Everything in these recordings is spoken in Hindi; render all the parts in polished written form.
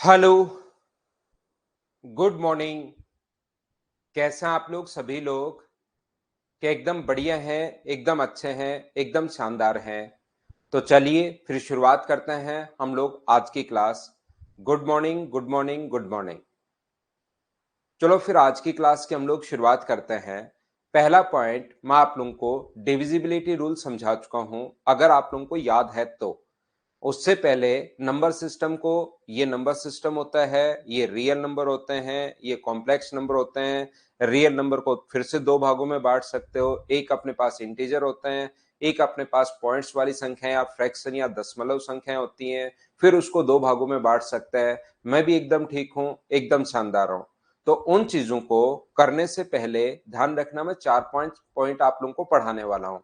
Hello, good morning. कैसे हैं आप लोग सभी लोग? क्या एकदम बढ़िया हैं, एकदम अच्छे हैं, एकदम शानदार हैं? तो चलिए फिर शुरुआत करते हैं हम लोग आज की class. Good morning, good morning, good morning. चलो फिर आज की क्लास की हम लोग शुरुआत करते हैं। पहला पॉइंट मैं आप लोगों को डिविजिबिलिटी रूल समझा चुका हूं, अगर आप लोगों को याद है तो। उससे पहले नंबर सिस्टम को, ये नंबर सिस्टम होता है, ये रियल नंबर होते हैं, ये कॉम्प्लेक्स नंबर होते हैं। रियल नंबर को फिर से दो भागों में बांट सकते हो, एक अपने पास इंटीजर होते हैं, एक अपने पास पॉइंट्स वाली संख्या या फ्रैक्शन या दशमलव संख्याएं होती हैं, फिर उसको दो भागों में बांट सकते हैं। मैं भी एकदम ठीक हूं, एकदम शानदार हूं। तो उन चीजों को करने से पहले ध्यान रखना, मैं 4 5 पॉइंट आप लोगों को पढ़ाने वाला हूं।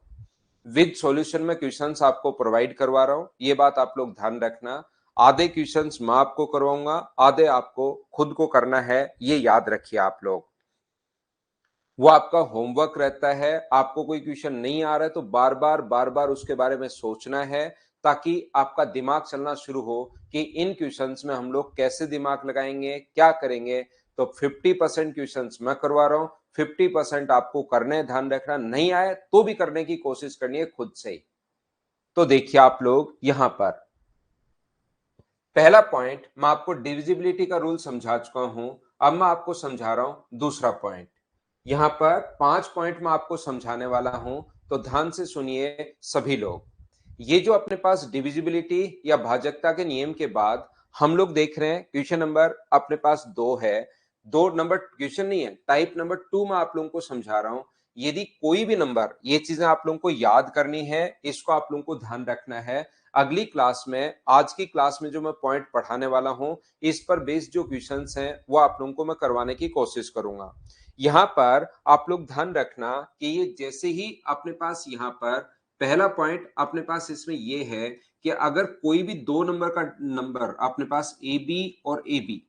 विद सॉल्यूशन में क्वेश्चंस आपको प्रोवाइड करवा रहा हूं, ये बात आप लोग ध्यान रखना। आधे क्वेश्चंस मैं आपको करवाऊंगा, आधे आपको खुद को करना है, ये याद रखिए आप लोग। वो आपका होमवर्क रहता है। आपको कोई क्वेश्चन नहीं आ रहा है तो बार बार उसके बारे में सोचना है, ताकि आपका दिमाग चलना शुरू हो कि इन क्वेश्चंस में हम लोग कैसे दिमाग लगाएंगे, क्या करेंगे। तो 50% क्वेश्चंस मैं करवा रहा हूं, 50% आपको करने, ध्यान रखना। नहीं आए तो भी करने की कोशिश करनी है खुद से ही। तो देखिए आप लोग यहां पर पहला पॉइंट मैं आपको डिविजिबिलिटी का रूल समझा चुका हूं। अब मैं आपको समझा रहा हूं दूसरा पॉइंट। यहां पर 5 पॉइंट मैं आपको समझाने वाला हूं, तो ध्यान से सुनिए सभी लोग। ये जो अपने पास डिविजिबिलिटी या भाजकता के नियम के बाद हम लोग देख रहे हैं, क्वेश्चन नंबर अपने पास 2 है। 2 नंबर क्वेश्चन नहीं है, टाइप नंबर 2 मैं आप लोगों को समझा रहा हूं। यदि कोई भी नंबर, ये चीजें आप लोगों को याद करनी है, इसको आप लोगों को ध्यान रखना है। अगली क्लास में, आज की क्लास में जो मैं पॉइंट पढ़ाने वाला हूं, इस पर बेस्ड जो क्वेश्चंस हैं वो आप लोगों को मैं करवाने की कोशिश करूंगा। यहां पर आप लोग ध्यान रखना कि ये जैसे ही अपने पास यहां पर पहला पॉइंट अपने पास इसमें ये है कि अगर कोई भी दो नंबर का नंबर अपने पास ए बी और ए बी,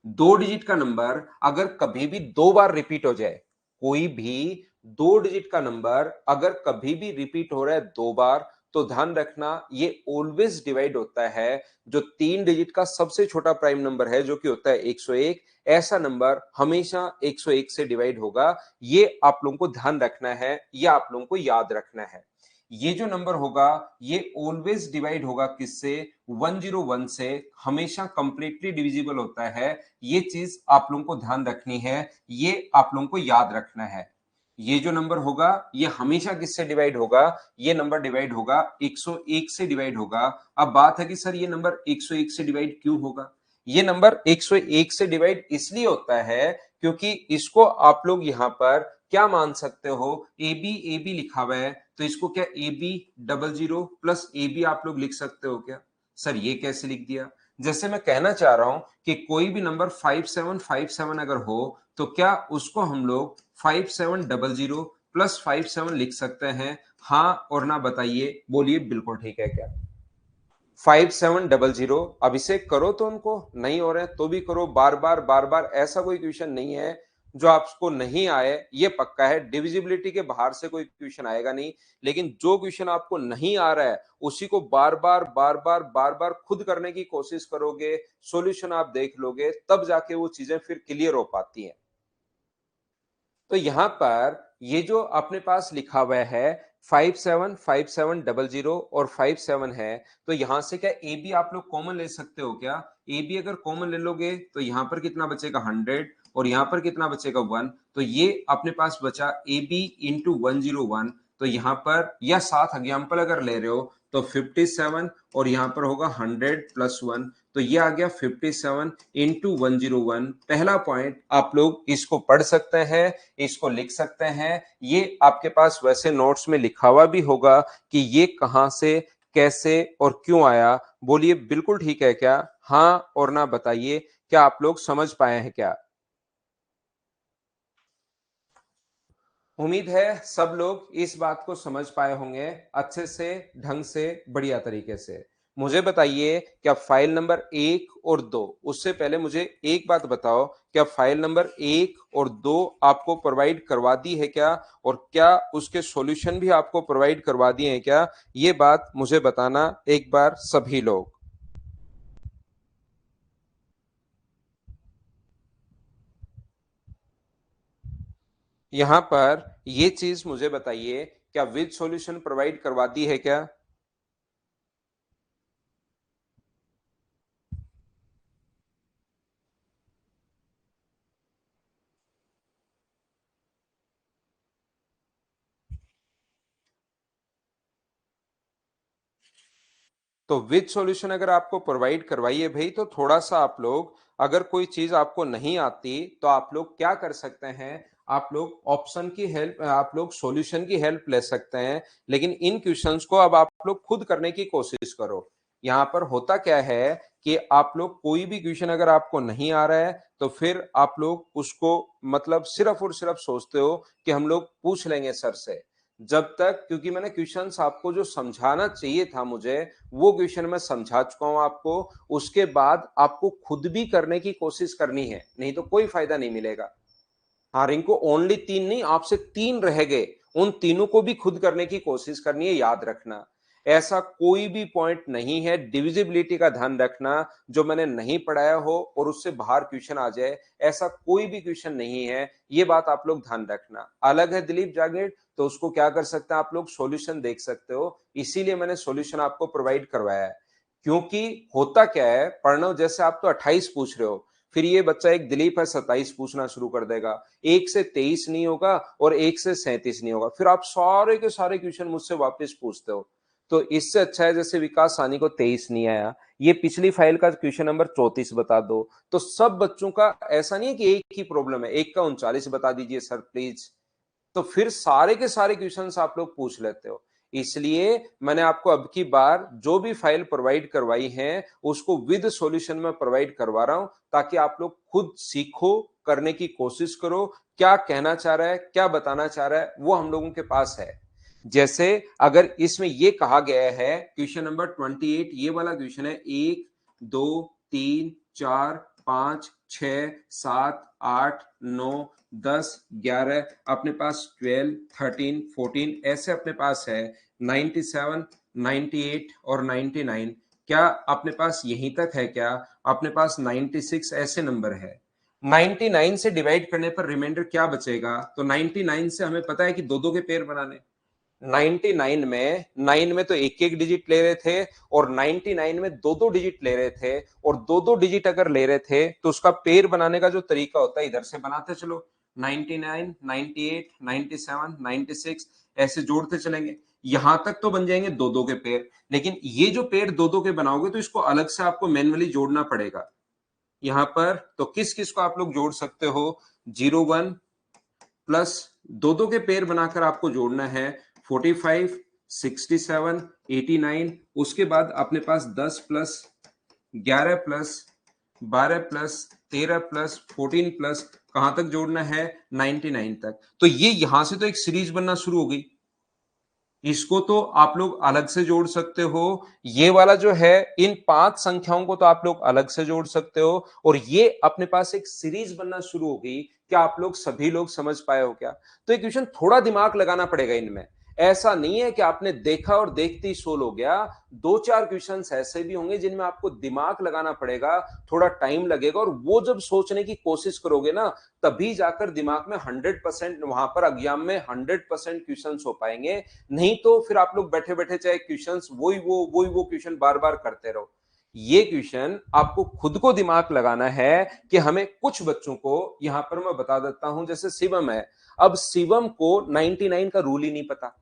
2 डिजिट का नंबर अगर कभी भी 2 बार रिपीट हो जाए, कोई भी 2 डिजिट का नंबर अगर कभी भी रिपीट हो रहा है 2 बार, तो ध्यान रखना ये ऑलवेज डिवाइड होता है। जो 3 डिजिट का सबसे छोटा प्राइम नंबर है, जो कि होता है 101, ऐसा नंबर हमेशा 101 से डिवाइड होगा। ये आप लोगों को ध्यान रखना है, ये आप लोगों को याद रखना है। ये जो नंबर होगा ये ऑलवेज डिवाइड होगा किससे? 101 से। हमेशा कंप्लीटली डिविजिबल होता है। ये चीज आप लोगों को ध्यान रखनी है, ये आप लोगों को याद रखना है। ये जो नंबर होगा ये हमेशा किससे डिवाइड होगा? ये नंबर डिवाइड होगा 101 से डिवाइड होगा। अब बात है कि सर ये नंबर 101 से डिवाइड क्यों होगा? ये नंबर 101 से डिवाइड इसलिए होता है क्योंकि इसको आप लोग यहां पर क्या मान सकते हो? ए बी लिखा हुआ है, तो इसको क्या A B double zero plus A B आप लोग लिख सकते हो क्या? सर ये कैसे लिख दिया? जैसे मैं कहना चाह रहा हूं कि कोई भी नंबर 5757 अगर हो, तो क्या उसको हम लोग 5700 प्लस 57 लिख सकते हैं? हाँ और ना बताइए, बोलिए बिल्कुल ठीक है क्या? 5700। अभिषेक करो तो, उनको नहीं हो रहे हैं तो भी करो, बार बार। ऐसा कोई क्वेश्चन नहीं है जो आपको नहीं आए, ये पक्का है। डिविजिबिलिटी के बाहर से कोई क्वेश्चन आएगा नहीं, लेकिन जो क्वेश्चन आपको नहीं आ रहा है उसी को बार बार खुद करने की कोशिश करोगे, सॉल्यूशन आप देख लोगे, तब जाके वो चीजें फिर क्लियर हो पाती हैं। तो यहां पर ये जो अपने पास लिखा हुआ है 575700 और 57 है, तो यहां से क्या ए बी आप लोग कॉमन ले सकते हो क्या? ए बी अगर कॉमन ले लोगे तो यहां पर कितना बचेगा? 100, और यहां पर कितना बचेगा? 1। तो ये अपने पास बचा ए बी इंटू 101। तो यहां पर या साथ एग्जाम्पल अगर ले रहे हो तो 57, और यहां पर होगा 100+1। तो ये आ गया 57 इंटू 101। पहला पॉइंट आप लोग इसको पढ़ सकते हैं, इसको लिख सकते हैं। ये आपके पास वैसे नोट्स में लिखा हुआ भी होगा कि ये कहां से, कैसे और क्यों आया। बोलिए बिल्कुल ठीक है क्या? हाँ और ना बताइए, क्या आप लोग समझ पाए हैं क्या? उम्मीद है सब लोग इस बात को समझ पाए होंगे अच्छे से, ढंग से, बढ़िया तरीके से। मुझे बताइए, क्या फाइल नंबर 1 और 2, उससे पहले मुझे एक बात बताओ, क्या फाइल नंबर 1 और 2 आपको प्रोवाइड करवा दी है क्या? और क्या उसके सॉल्यूशन भी आपको प्रोवाइड करवा दिए हैं क्या? ये बात मुझे बताना एक बार सभी लोग। यहां पर ये चीज मुझे बताइए, क्या विद सॉल्यूशन प्रोवाइड करवाती है क्या? तो विद सॉल्यूशन अगर आपको प्रोवाइड करवाइए भाई, तो थोड़ा सा आप लोग, अगर कोई चीज आपको नहीं आती तो आप लोग क्या कर सकते हैं, आप लोग ऑप्शन की हेल्प, आप लोग सॉल्यूशन की हेल्प ले सकते हैं। लेकिन इन क्वेश्चंस को अब आप लोग खुद करने की कोशिश करो। यहाँ पर होता क्या है कि आप लोग कोई भी क्वेश्चन अगर आपको नहीं आ रहा है, तो फिर आप लोग उसको मतलब सिर्फ और सिर्फ सोचते हो कि हम लोग पूछ लेंगे सर से। जब तक, क्योंकि मैंने क्वेश्चंस आपको जो समझाना चाहिए था मुझे, वो क्वेश्चन मैं समझा चुका हूं आपको। उसके बाद आपको खुद भी करने की कोशिश करनी है, नहीं तो कोई फायदा नहीं मिलेगा। हाँ, रिंकू, ओनली तीन नहीं, आपसे तीन रह गए, उन तीनों को भी खुद करने की कोशिश करनी है, याद रखना। ऐसा कोई भी पॉइंट नहीं है, डिविजिबिलिटी का ध्यान रखना, जो मैंने नहीं पढ़ाया हो और उससे बाहर क्वेश्चन आ जाए, ऐसा कोई भी क्वेश्चन नहीं है। ये बात आप लोग ध्यान रखना। अलग है दिलीप जागेट, तो उसको क्या कर सकते हैं आप लोग, सॉल्यूशन देख सकते हो, इसीलिए मैंने सॉल्यूशन आपको प्रोवाइड करवाया है। क्योंकि होता क्या है, प्रणव, जैसे आप तो 28 पूछ रहे हो, फिर ये बच्चा एक दिलीप है 27 पूछना शुरू कर देगा, एक से 23 नहीं होगा और एक से 37 नहीं होगा, फिर आप सारे के सारे क्वेश्चन मुझसे वापस पूछते हो। तो इससे अच्छा है, जैसे विकास सानी को 23 नहीं आया, ये पिछली फाइल का क्वेश्चन नंबर 34 बता दो। तो सब बच्चों का ऐसा नहीं है कि एक ही प्रॉब्लम है, एक का 39 बता दीजिए सर प्लीज। तो फिर सारे के सारे क्वेश्चंस आप लोग पूछ लेते हो। इसलिए मैंने आपको अब की बार जो भी फाइल प्रोवाइड करवाई है, उसको विद सॉल्यूशन में प्रोवाइड करवा रहा हूं, ताकि आप लोग खुद सीखो, करने की कोशिश करो। क्या कहना चाह रहा है, क्या बताना चाह रहा है, वो हम लोगों के पास है। जैसे अगर इसमें ये कहा गया है, क्वेश्चन नंबर 28, ये वाला क्वेश्चन है, 1 2 3 4 5 6 7 8 9 10 11, अपने पास 12 13 14 ऐसे अपने पास है, 97 98 और 99। क्या अपने पास यहीं तक है क्या? अपने पास 96 ऐसे नंबर है। 99 से डिवाइड करने पर रिमाइंडर क्या बचेगा? तो 99 से हमें पता है कि दो दो के पेयर बनाने। 99 में, 9 में तो एक एक डिजिट ले रहे थे, और 99 में दो दो डिजिट ले रहे थे, और दो दो डिजिट अगर ले रहे थे तो उसका पेयर बनाने का जो तरीका होता है, इधर से बनाते चलो, 99 98 97 96 ऐसे जोड़ते चलेंगे, यहां तक तो बन जाएंगे दो दो के पेयर। लेकिन ये जो पेयर दो दो के बनाओगे, तो इसको अलग से आपको मैन्युअली जोड़ना पड़ेगा। यहां पर तो किस किस को आप लोग जोड़ सकते हो, 01 प्लस दो दो के पेयर बनाकर आपको जोड़ना है, 45 67 89। उसके बाद अपने पास 10 plus 11 plus 12 plus 13 plus 14 plus, कहां तक जोड़ना है, 99 तक। तो ये यहां से तो एक सीरीज बनना शुरू हो गई। इसको तो आप लोग अलग से जोड़ सकते हो, ये वाला जो है, इन पांच संख्याओं को तो आप लोग अलग से जोड़ सकते हो, और ये अपने पास एक सीरीज बनना शुरू हो गई। क्या आप लोग सभी लोग समझ पाए हो क्या? तो एक क्वेश्चन थोड़ा दिमाग लगाना पड़ेगा इनमें। ऐसा नहीं है कि आपने देखा और देखते ही सोल्व हो गया। दो चार क्वेश्चंस ऐसे भी होंगे जिनमें आपको दिमाग लगाना पड़ेगा, थोड़ा टाइम लगेगा, और वो जब सोचने की कोशिश करोगे ना, तभी जाकर दिमाग में 100%, वहां पर एग्जाम में 100% क्वेश्चन हो पाएंगे। नहीं तो फिर आप लोग बैठे बैठे चाहे क्वेश्चंस वही वो क्वेश्चन बार बार करते रहो। ये क्वेश्चन आपको खुद को दिमाग लगाना है कि हमें, कुछ बच्चों को यहां पर मैं बता देता हूं, जैसे शिवम है। अब शिवम को 99 का रूल ही नहीं पता।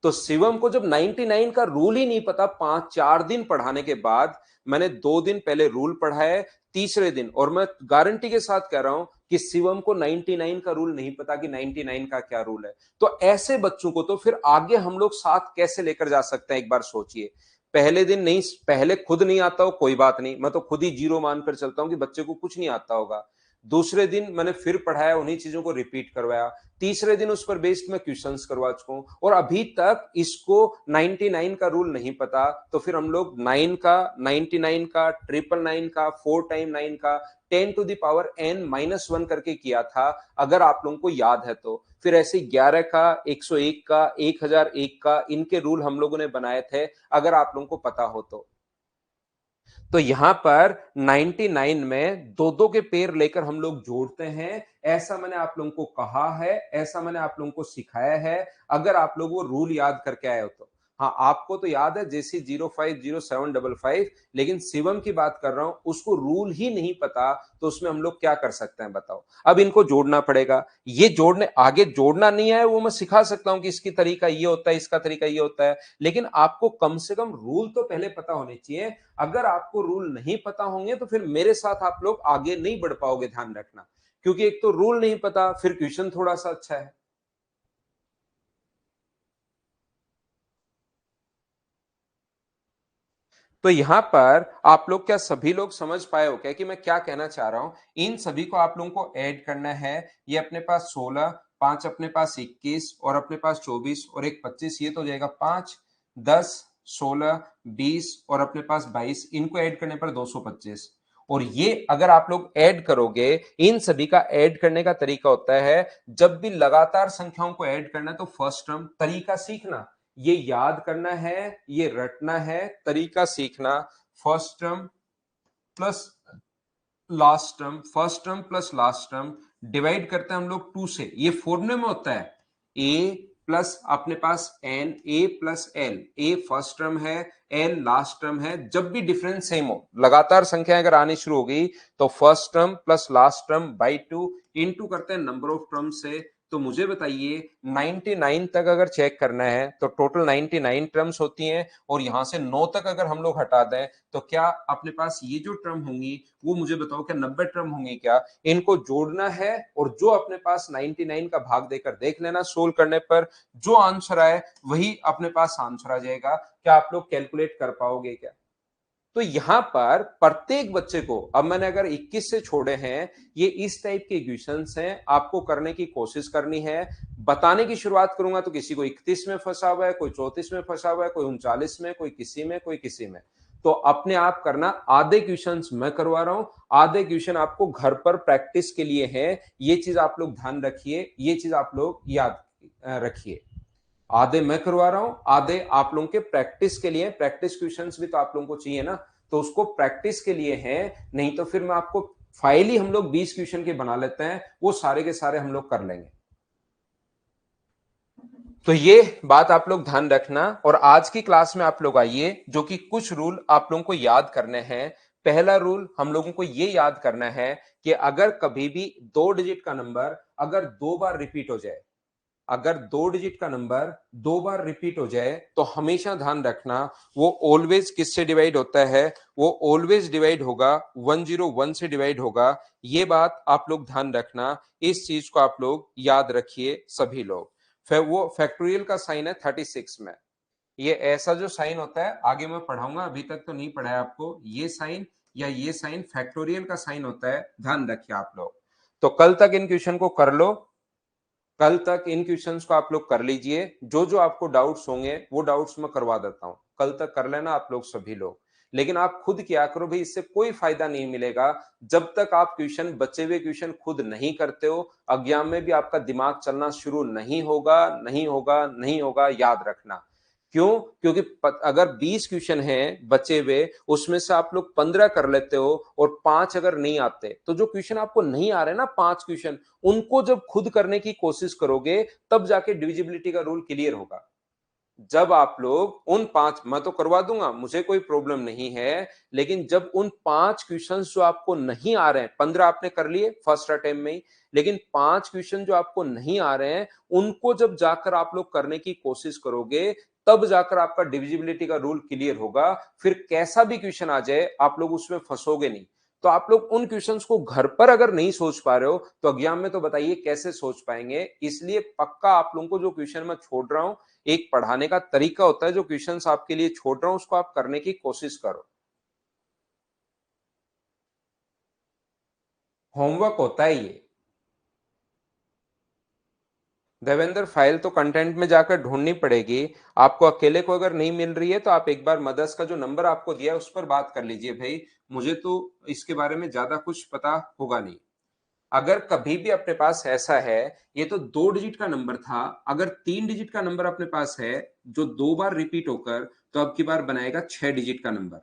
तो शिवम को जब 99 का रूल ही नहीं पता, 5 4 दिन पढ़ाने के बाद, मैंने 2 दिन पहले रूल पढ़ाए, तीसरे दिन, और मैं गारंटी के साथ कह रहा हूं कि शिवम को 99 का रूल नहीं पता कि 99 का क्या रूल है। तो ऐसे बच्चों को तो फिर आगे हम लोग साथ कैसे लेकर जा सकते हैं, एक बार सोचिए। पहले दिन नहीं, पहले खुद नहीं आता हो कोई बात नहीं, मैं तो खुद ही जीरो मानकर चलता हूं कि बच्चे को कुछ नहीं आता होगा। दूसरे दिन मैंने फिर पढ़ाया, उन्हीं चीजों को रिपीट करवाया। तीसरे दिन उस पर बेस्ड मैं क्वेश्चंस करवा चुका हूं, और अभी तक इसको 99 का रूल नहीं पता। तो फिर हम लोग 9 का, 99 का, 999 का, 4 टाइम 9 का, 10 to the power n-1 करके किया था, अगर आप लोगों को याद है तो। फिर ऐसे 11 का, 101 का, 1001 का, इनके रूल हम लोगों ने बनाए थे, अगर आप लोगों को पता हो तो। तो यहां पर 99 में दो दो के पेयर लेकर हम लोग जोड़ते हैं, ऐसा मैंने आप लोगों को कहा है, ऐसा मैंने आप लोगों को सिखाया है। अगर आप लोग वो रूल याद करके आए हो तो हाँ, आपको तो याद है जेसी 050755, लेकिन शिवम की बात कर रहा हूं, उसको रूल ही नहीं पता, तो उसमें हम लोग क्या कर सकते हैं बताओ। अब इनको जोड़ना पड़ेगा, ये जोड़ने आगे जोड़ना नहीं है वो मैं सिखा सकता हूं कि इसकी तरीका ये होता है, इसका तरीका ये होता है, लेकिन आपको कम से कम रूल तो पहले पता होने चाहिए। अगर आपको रूल नहीं पता होंगे तो फिर मेरे साथ आप लोग आगे नहीं बढ़ पाओगे, ध्यान रखना। क्योंकि एक तो रूल नहीं पता, फिर क्वेश्चन थोड़ा सा अच्छा है। तो यहां पर आप लोग क्या सभी लोग समझ पाए हो क्या कि मैं क्या कहना चाह रहा हूं। इन सभी को आप लोगों को ऐड करना है। ये अपने पास 16, 5 अपने पास 21 और अपने पास 24 और एक 25, ये तो हो जाएगा 5, 10, 16, 20 और अपने पास 22। इनको ऐड करने पर 225। और ये अगर आप लोग ऐड करोगे, इन सभी का ऐड करने का तरीका होता है, जब भी लगातार संख्याओं को ऐड करना है तो फर्स्ट टर्म तरीका सीखना, ये याद करना है, ये रटना है, तरीका सीखना। First term plus last term, first term plus last term, divide करते हैं हम लोग 2 से। ये फॉर्मूले में होता है ए प्लस अपने पास एन, ए प्लस एल, ए फर्स्ट टर्म है, एल लास्ट टर्म है। जब भी डिफरेंस सेम हो, लगातार संख्या अगर आनी शुरू हो गई, तो first term plus last term by 2 into करते हैं नंबर ऑफ टर्म से। तो मुझे बताइए 99 तक अगर चेक करना है तो टोटल 99 टर्म्स होती हैं, और यहां से 9 तक अगर हम लोग हटा दें तो क्या अपने पास ये जो टर्म होंगी वो मुझे बताओ क्या 90 टर्म होंगी क्या। इनको जोड़ना है और जो अपने पास 99 का भाग देकर देख लेना, सोल्व करने पर जो आंसर आए वही अपने पास आंसर आ जाएगा। क्या आप लोग कैलकुलेट कर पाओगे क्या। तो यहां पर प्रत्येक बच्चे को, अब मैंने अगर 21 से छोड़े हैं, ये इस टाइप के इक्वेशंस हैं, आपको करने की कोशिश करनी है। बताने की शुरुआत करूंगा तो किसी को 31 में फंसा हुआ है, कोई 34 में फंसा हुआ है, कोई 39 में, कोई किसी में, कोई किसी में। तो अपने आप करना। आधे क्वेश्चंस मैं करवा रहा हूं, आधे क्वेश्चन आपको घर पर प्रैक्टिस के लिए है। ये चीज आप लोग ध्यान रखिए, ये चीज आप लोग याद रखिए। आधे मैं करवा रहा हूं, आधे आप लोगों के प्रैक्टिस के लिए। प्रैक्टिस क्वेश्चंस भी तो आप लोगों को चाहिए ना, तो उसको प्रैक्टिस के लिए है। नहीं तो फिर मैं आपको फाइल ही हम लोग 20 क्वेश्चन के बना लेते हैं, वो सारे के सारे हम लोग कर लेंगे। तो ये बात आप लोग ध्यान रखना। और आज की क्लास में आप लोग आइए, जो कि कुछ रूल आप लोगों को याद करने हैं। पहला रूल हम लोगों को ये याद करना है कि अगर कभी भी 2 डिजिट का नंबर अगर 2 बार रिपीट हो जाए, अगर 2 डिजिट का नंबर 2 बार रिपीट हो जाए, तो हमेशा ध्यान रखना वो ऑलवेज किससे डिवाइड होता है, वो ऑलवेज डिवाइड होगा 101 से डिवाइड होगा। ये बात आप लोग ध्यान रखना, इस चीज को आप लोग याद रखिए सभी लोग। वो फैक्टोरियल का साइन है 36 में। ये ऐसा जो साइन होता है आगे मैं पढ़ाऊंगा, अभी तक तो नहीं पढ़ाया आपको। ये साइन या ये साइन फैक्टोरियल का साइन होता है, ध्यान रखिए आप लोग। तो कल तक इन क्वेश्चन को कर लो, कल तक इन क्वेश्चंस को आप लोग कर लीजिए। जो जो आपको डाउट्स होंगे वो डाउट्स मैं करवा देता हूं, कल तक कर लेना आप लोग सभी लोग। लेकिन आप खुद किया करो भाई, इससे कोई फायदा नहीं मिलेगा जब तक आप क्वेश्चन, बचे हुए क्वेश्चन खुद नहीं करते हो। एग्जाम में भी आपका दिमाग चलना शुरू नहीं होगा, नहीं होगा, नहीं होगा, याद रखना। क्यों? क्योंकि अगर 20 क्वेश्चन हैं बचे हुए, उसमें से आप लोग 15 कर लेते हो और 5 अगर नहीं आते, तो जो क्वेश्चन आपको नहीं आ रहे ना 5 क्वेश्चन, उनको जब खुद करने की कोशिश करोगे तब जाके डिविजिबिलिटी का रूल क्लियर होगा। जब आप लोग उन 5, मैं तो करवा दूंगा, मुझे कोई प्रॉब्लम नहीं है, लेकिन जब उन 5 क्वेश्चंस जो आपको नहीं आ रहे हैं, 15 आपने कर लिए फर्स्ट अटेम्प्ट में ही, लेकिन 5 क्वेश्चन जो आपको नहीं आ रहे हैं, उनको जब जाकर आप लोग करने की कोशिश करोगे, तब जाकर आपका डिविजिबिलिटी का रूल क्लियर होगा। फिर कैसा भी क्वेश्चन आ जाए आप लोग उसमें फंसोगे नहीं। तो आप लोग उन क्वेश्चंस को घर पर अगर नहीं सोच पा रहे हो तो एग्जाम में तो बताइए कैसे सोच पाएंगे। इसलिए पक्का आप लोगों को जो क्वेश्चन मैं छोड़ रहा हूं, एक पढ़ाने का तरीका होता है, जो क्वेश्चंस आपके लिए छोड़ रहा हूं उसको आप करने की कोशिश करो। होमवर्क होता है ये। देवेंद्र, फाइल तो कंटेंट में जाकर ढूंढनी पड़ेगी आपको, अकेले को अगर नहीं मिल रही है तो आप एक बार मदर्स का जो नंबर आपको दिया है उस पर बात कर लीजिए भाई। मुझे तो इसके बारे में ज्यादा कुछ पता होगा नहीं। अगर कभी भी अपने पास ऐसा है, ये तो 2 डिजिट का नंबर था, अगर 3 डिजिट का नंबर अपने पास है जो 2 बार रिपीट होकर, तो अब की बार बनाएगा 6 डिजिट का नंबर।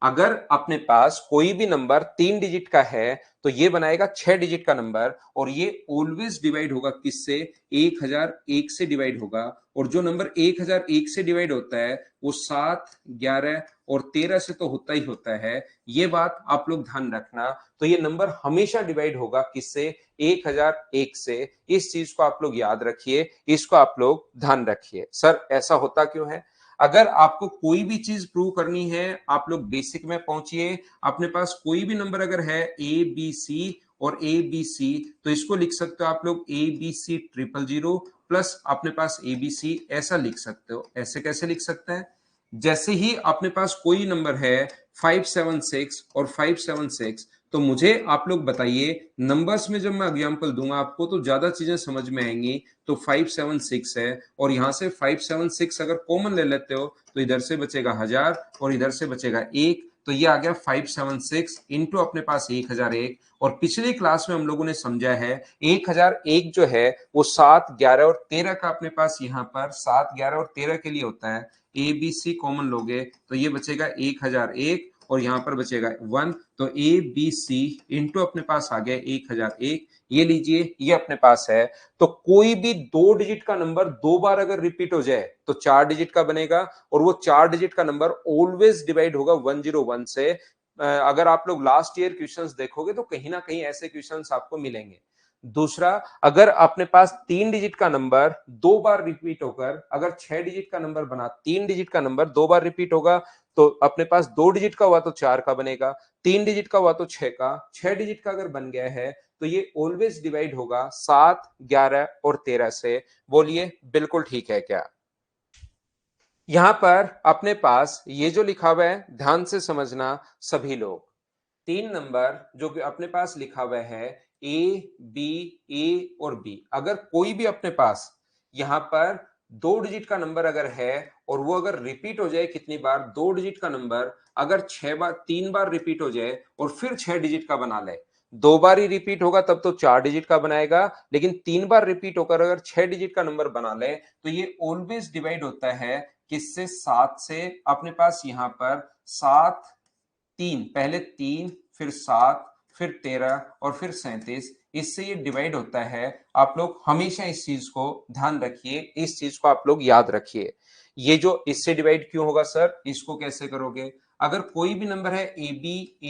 अगर अपने पास कोई भी नंबर 3 डिजिट का है तो ये बनाएगा 6 डिजिट का नंबर, और ये ऑलवेज डिवाइड होगा किससे? 1001 से डिवाइड होगा। और जो नंबर 1001 से डिवाइड होता है वो 7, 11 और 13 से तो होता ही होता है। ये बात आप लोग ध्यान रखना। तो ये नंबर हमेशा डिवाइड होगा किससे? 1001 से। इस चीज को आप लोग याद रखिए, इसको आप लोग ध्यान रखिए। सर ऐसा होता क्यों है? अगर आपको कोई भी चीज प्रूव करनी है, आप लोग बेसिक में पहुंचिए। अपने पास कोई भी नंबर अगर है ए बी सी और ए बी सी, तो इसको लिख सकते हो आप लोग ए बी सी 000 प्लस अपने पास ए बी सी, ऐसा लिख सकते हो। ऐसे कैसे लिख सकते हैं? जैसे ही अपने पास कोई नंबर है 576 और 576, तो मुझे आप लोग बताइए, नंबर्स में जब मैं एग्जांपल दूंगा आपको तो ज्यादा चीजें समझ में आएंगी। तो 576 है, और यहां से 576 अगर कॉमन ले लेते हो तो इधर से बचेगा 1000 और इधर से बचेगा 1, तो ये आ गया 576 इंटू अपने पास 1001। और पिछली क्लास में हम लोगों ने समझा है 1001 जो है वो 7, 11 और 13 का अपने पास यहाँ पर 7, 11 और 13 के लिए होता है। ए बी सी कॉमन लोगे तो ये बचेगा 1001 और यहां पर बचेगा 1, तो ए बी सी इंटू अपने पास आ गया 1001। ये लीजिए, ये अपने पास है। तो कोई भी 2 डिजिट का नंबर 2 बार अगर रिपीट हो जाए तो 4 डिजिट का बनेगा, और वो 4 डिजिट का नंबर ऑलवेज डिवाइड होगा 101 से। अगर आप लोग लास्ट ईयर क्वेश्चंस देखोगे तो कहीं ना कहीं ऐसे क्वेश्चंस आपको मिलेंगे। दूसरा, अगर अपने पास 3 डिजिट का नंबर 2 बार रिपीट होकर अगर 6 डिजिट का नंबर बना, 3 डिजिट का नंबर 2 बार रिपीट होगा तो अपने पास 2 डिजिट का हुआ तो 4 का बनेगा, 3 डिजिट का हुआ तो 6 का, 6 डिजिट का अगर बन गया है तो ये ऑलवेज डिवाइड होगा 7, 11 और 13 से। बोलिए बिल्कुल ठीक है क्या? यहां पर अपने पास ये जो लिखा हुआ है ध्यान से समझना सभी लोग। 3 नंबर जो कि अपने पास लिखा हुआ है ए बी, ए और बी, अगर कोई भी अपने पास यहां पर 2 डिजिट का नंबर अगर है और वो अगर रिपीट हो जाए कितनी बार, 2 डिजिट का नंबर अगर 6 बार, 3 बार रिपीट हो जाए और फिर 6 डिजिट का बना ले। 2 बार ही रिपीट होगा तब तो 4 डिजिट का बनाएगा, लेकिन 3 बार रिपीट होकर अगर 6 डिजिट का नंबर बना ले तो ये ऑलवेज डिवाइड होता है किससे? 7 से। अपने पास यहां पर 7, 3, पहले 3 फिर 7 फिर 13 और फिर 37, इससे ये डिवाइड होता है। आप लोग हमेशा इस चीज को ध्यान रखिए, इस चीज को आप लोग याद रखिए। ये जो इससे डिवाइड क्यों होगा सर, इसको कैसे करोगे? अगर कोई भी नंबर है ए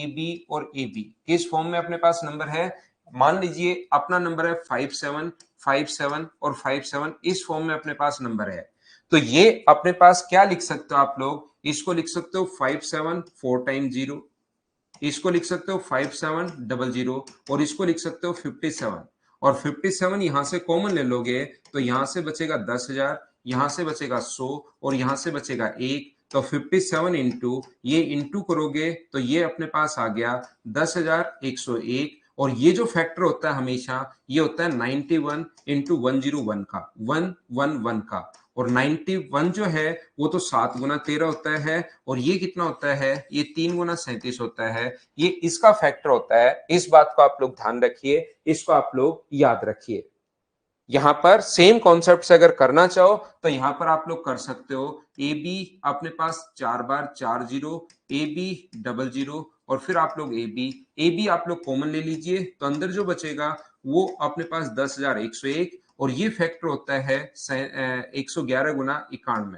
बी और ए बी, किस फॉर्म में अपने पास नंबर है? मान लीजिए अपना नंबर है 57, 57 और 57, इस फॉर्म में अपने पास नंबर है। तो ये अपने पास क्या लिख सकते हो आप लोग? इसको लिख सकते हो 57 4 टाइम 0, इसको लिख सकते हो 5700, और इसको लिख सकते हो 57। और 57 यहां से कॉमन ले लोगे तो यहां से बचेगा 10,000, यहां से बचेगा 100 और यहां से बचेगा 1। तो 57 इंटू ये इंटू करोगे तो ये अपने पास आ गया 10,101। और ये जो फैक्टर होता है हमेशा ये होता है 91 इंटू 101 का, 111 का। और 91 जो है वो तो 7 गुना 13 होता है, और ये कितना होता है? ये 3 गुना 37 होता है। ये इसका फैक्टर होता है। इस बात को आप लोग ध्यान रखिए, इसको आप लोग याद रखिए। यहां पर सेम कॉन्सेप्ट से अगर करना चाहो तो यहां पर आप लोग कर सकते हो। ए बी अपने पास 4 बार 4 जीरो, ए बी 00, और फिर आप लोग ए बी आप लोग कॉमन ले लीजिए तो अंदर जो बचेगा वो अपने पास 10,101, और ये फैक्टर होता है 111 गुना 91,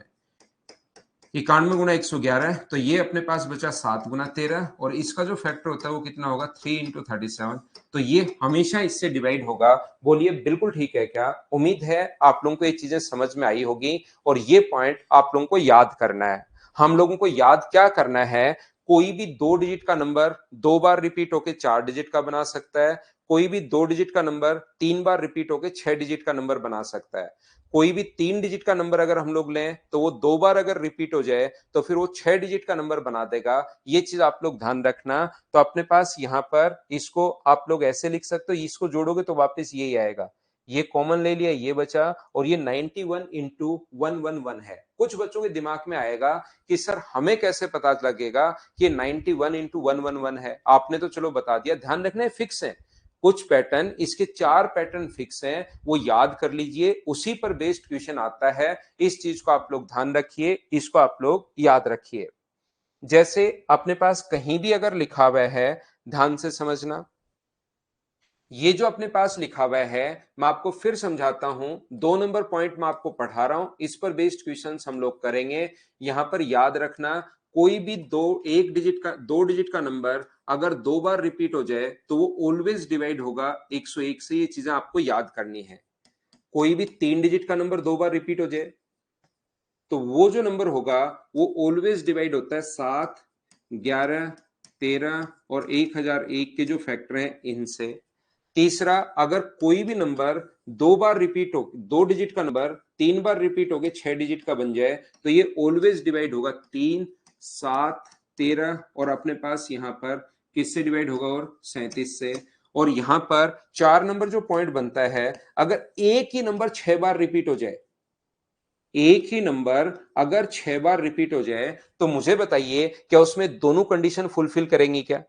91 गुना 111। तो ये अपने पास बचा 7 गुना 13, और इसका जो फैक्टर होता है वो कितना होगा? 3 इंटू 37। तो ये हमेशा इससे डिवाइड होगा। बोलिए बिल्कुल ठीक है क्या? उम्मीद है आप लोगों को ये चीजें समझ में आई होगी, और ये पॉइंट आप लोगों को याद करना है। हम लोगों को याद क्या करना है? कोई भी 2 डिजिट का नंबर 2 बार रिपीट होकर 4 डिजिट का बना सकता है, कोई भी 2 डिजिट का नंबर 3 बार रिपीट होकर 6 डिजिट का नंबर बना सकता है, कोई भी 3 डिजिट का नंबर अगर हम लोग लें तो वो 2 बार अगर रिपीट हो जाए तो फिर वो 6 डिजिट का नंबर बना देगा। ये चीज आप लोग ध्यान रखना। तो अपने पास यहाँ पर इसको आप लोग ऐसे लिख सकते हो, इसको जोड़ोगे तो वापस यही आएगा। ये कॉमन ले लिया, ये बचा, और ये 91 इंटू 111 है। कुछ बच्चों के दिमाग में आएगा कि सर हमें कैसे पता लगेगा कि 91 इंटू 111 है? आपने तो चलो बता दिया, ध्यान रखना है फिक्स है कुछ पैटर्न, इसके 4 पैटर्न फिक्स हैं, वो याद कर लीजिए, उसी पर बेस्ड क्वेश्चन आता है। इस चीज को आप लोग ध्यान रखिए, इसको आप लोग याद रखिए। जैसे अपने पास कहीं भी अगर लिखा हुआ है, ध्यान से समझना, ये जो अपने पास लिखा हुआ है, मैं आपको फिर समझाता हूं, 2 नंबर पॉइंट मैं आपको पढ़ा रहा हूं, इस पर बेस्ड क्वेश्चंस हम लोग करेंगे। यहां पर याद रखना, कोई भी दो डिजिट का नंबर अगर 2 बार रिपीट हो जाए तो वो ऑलवेज डिवाइड होगा 101 से। ये चीजें आपको याद करनी है। कोई भी 3 डिजिट का नंबर 2 बार रिपीट हो जाए तो वो जो नंबर होगा वो ऑलवेज डिवाइड होता है 7, 11, 13 और 1001 के जो फैक्टर हैं इनसे। तीसरा, अगर कोई भी नंबर 2 बार रिपीट हो, 2 डिजिट का नंबर 3 बार रिपीट होके 6 डिजिट का बन जाए तो ये ऑलवेज डिवाइड होगा 3, 7, 13 और अपने पास यहां पर किससे डिवाइड होगा, और 37 से। और यहां पर 4 नंबर जो पॉइंट बनता है, अगर एक ही नंबर 6 बार रिपीट हो जाए, एक ही नंबर अगर 6 बार रिपीट हो जाए तो मुझे बताइए क्या उसमें दोनों कंडीशन फुलफिल करेंगी क्या?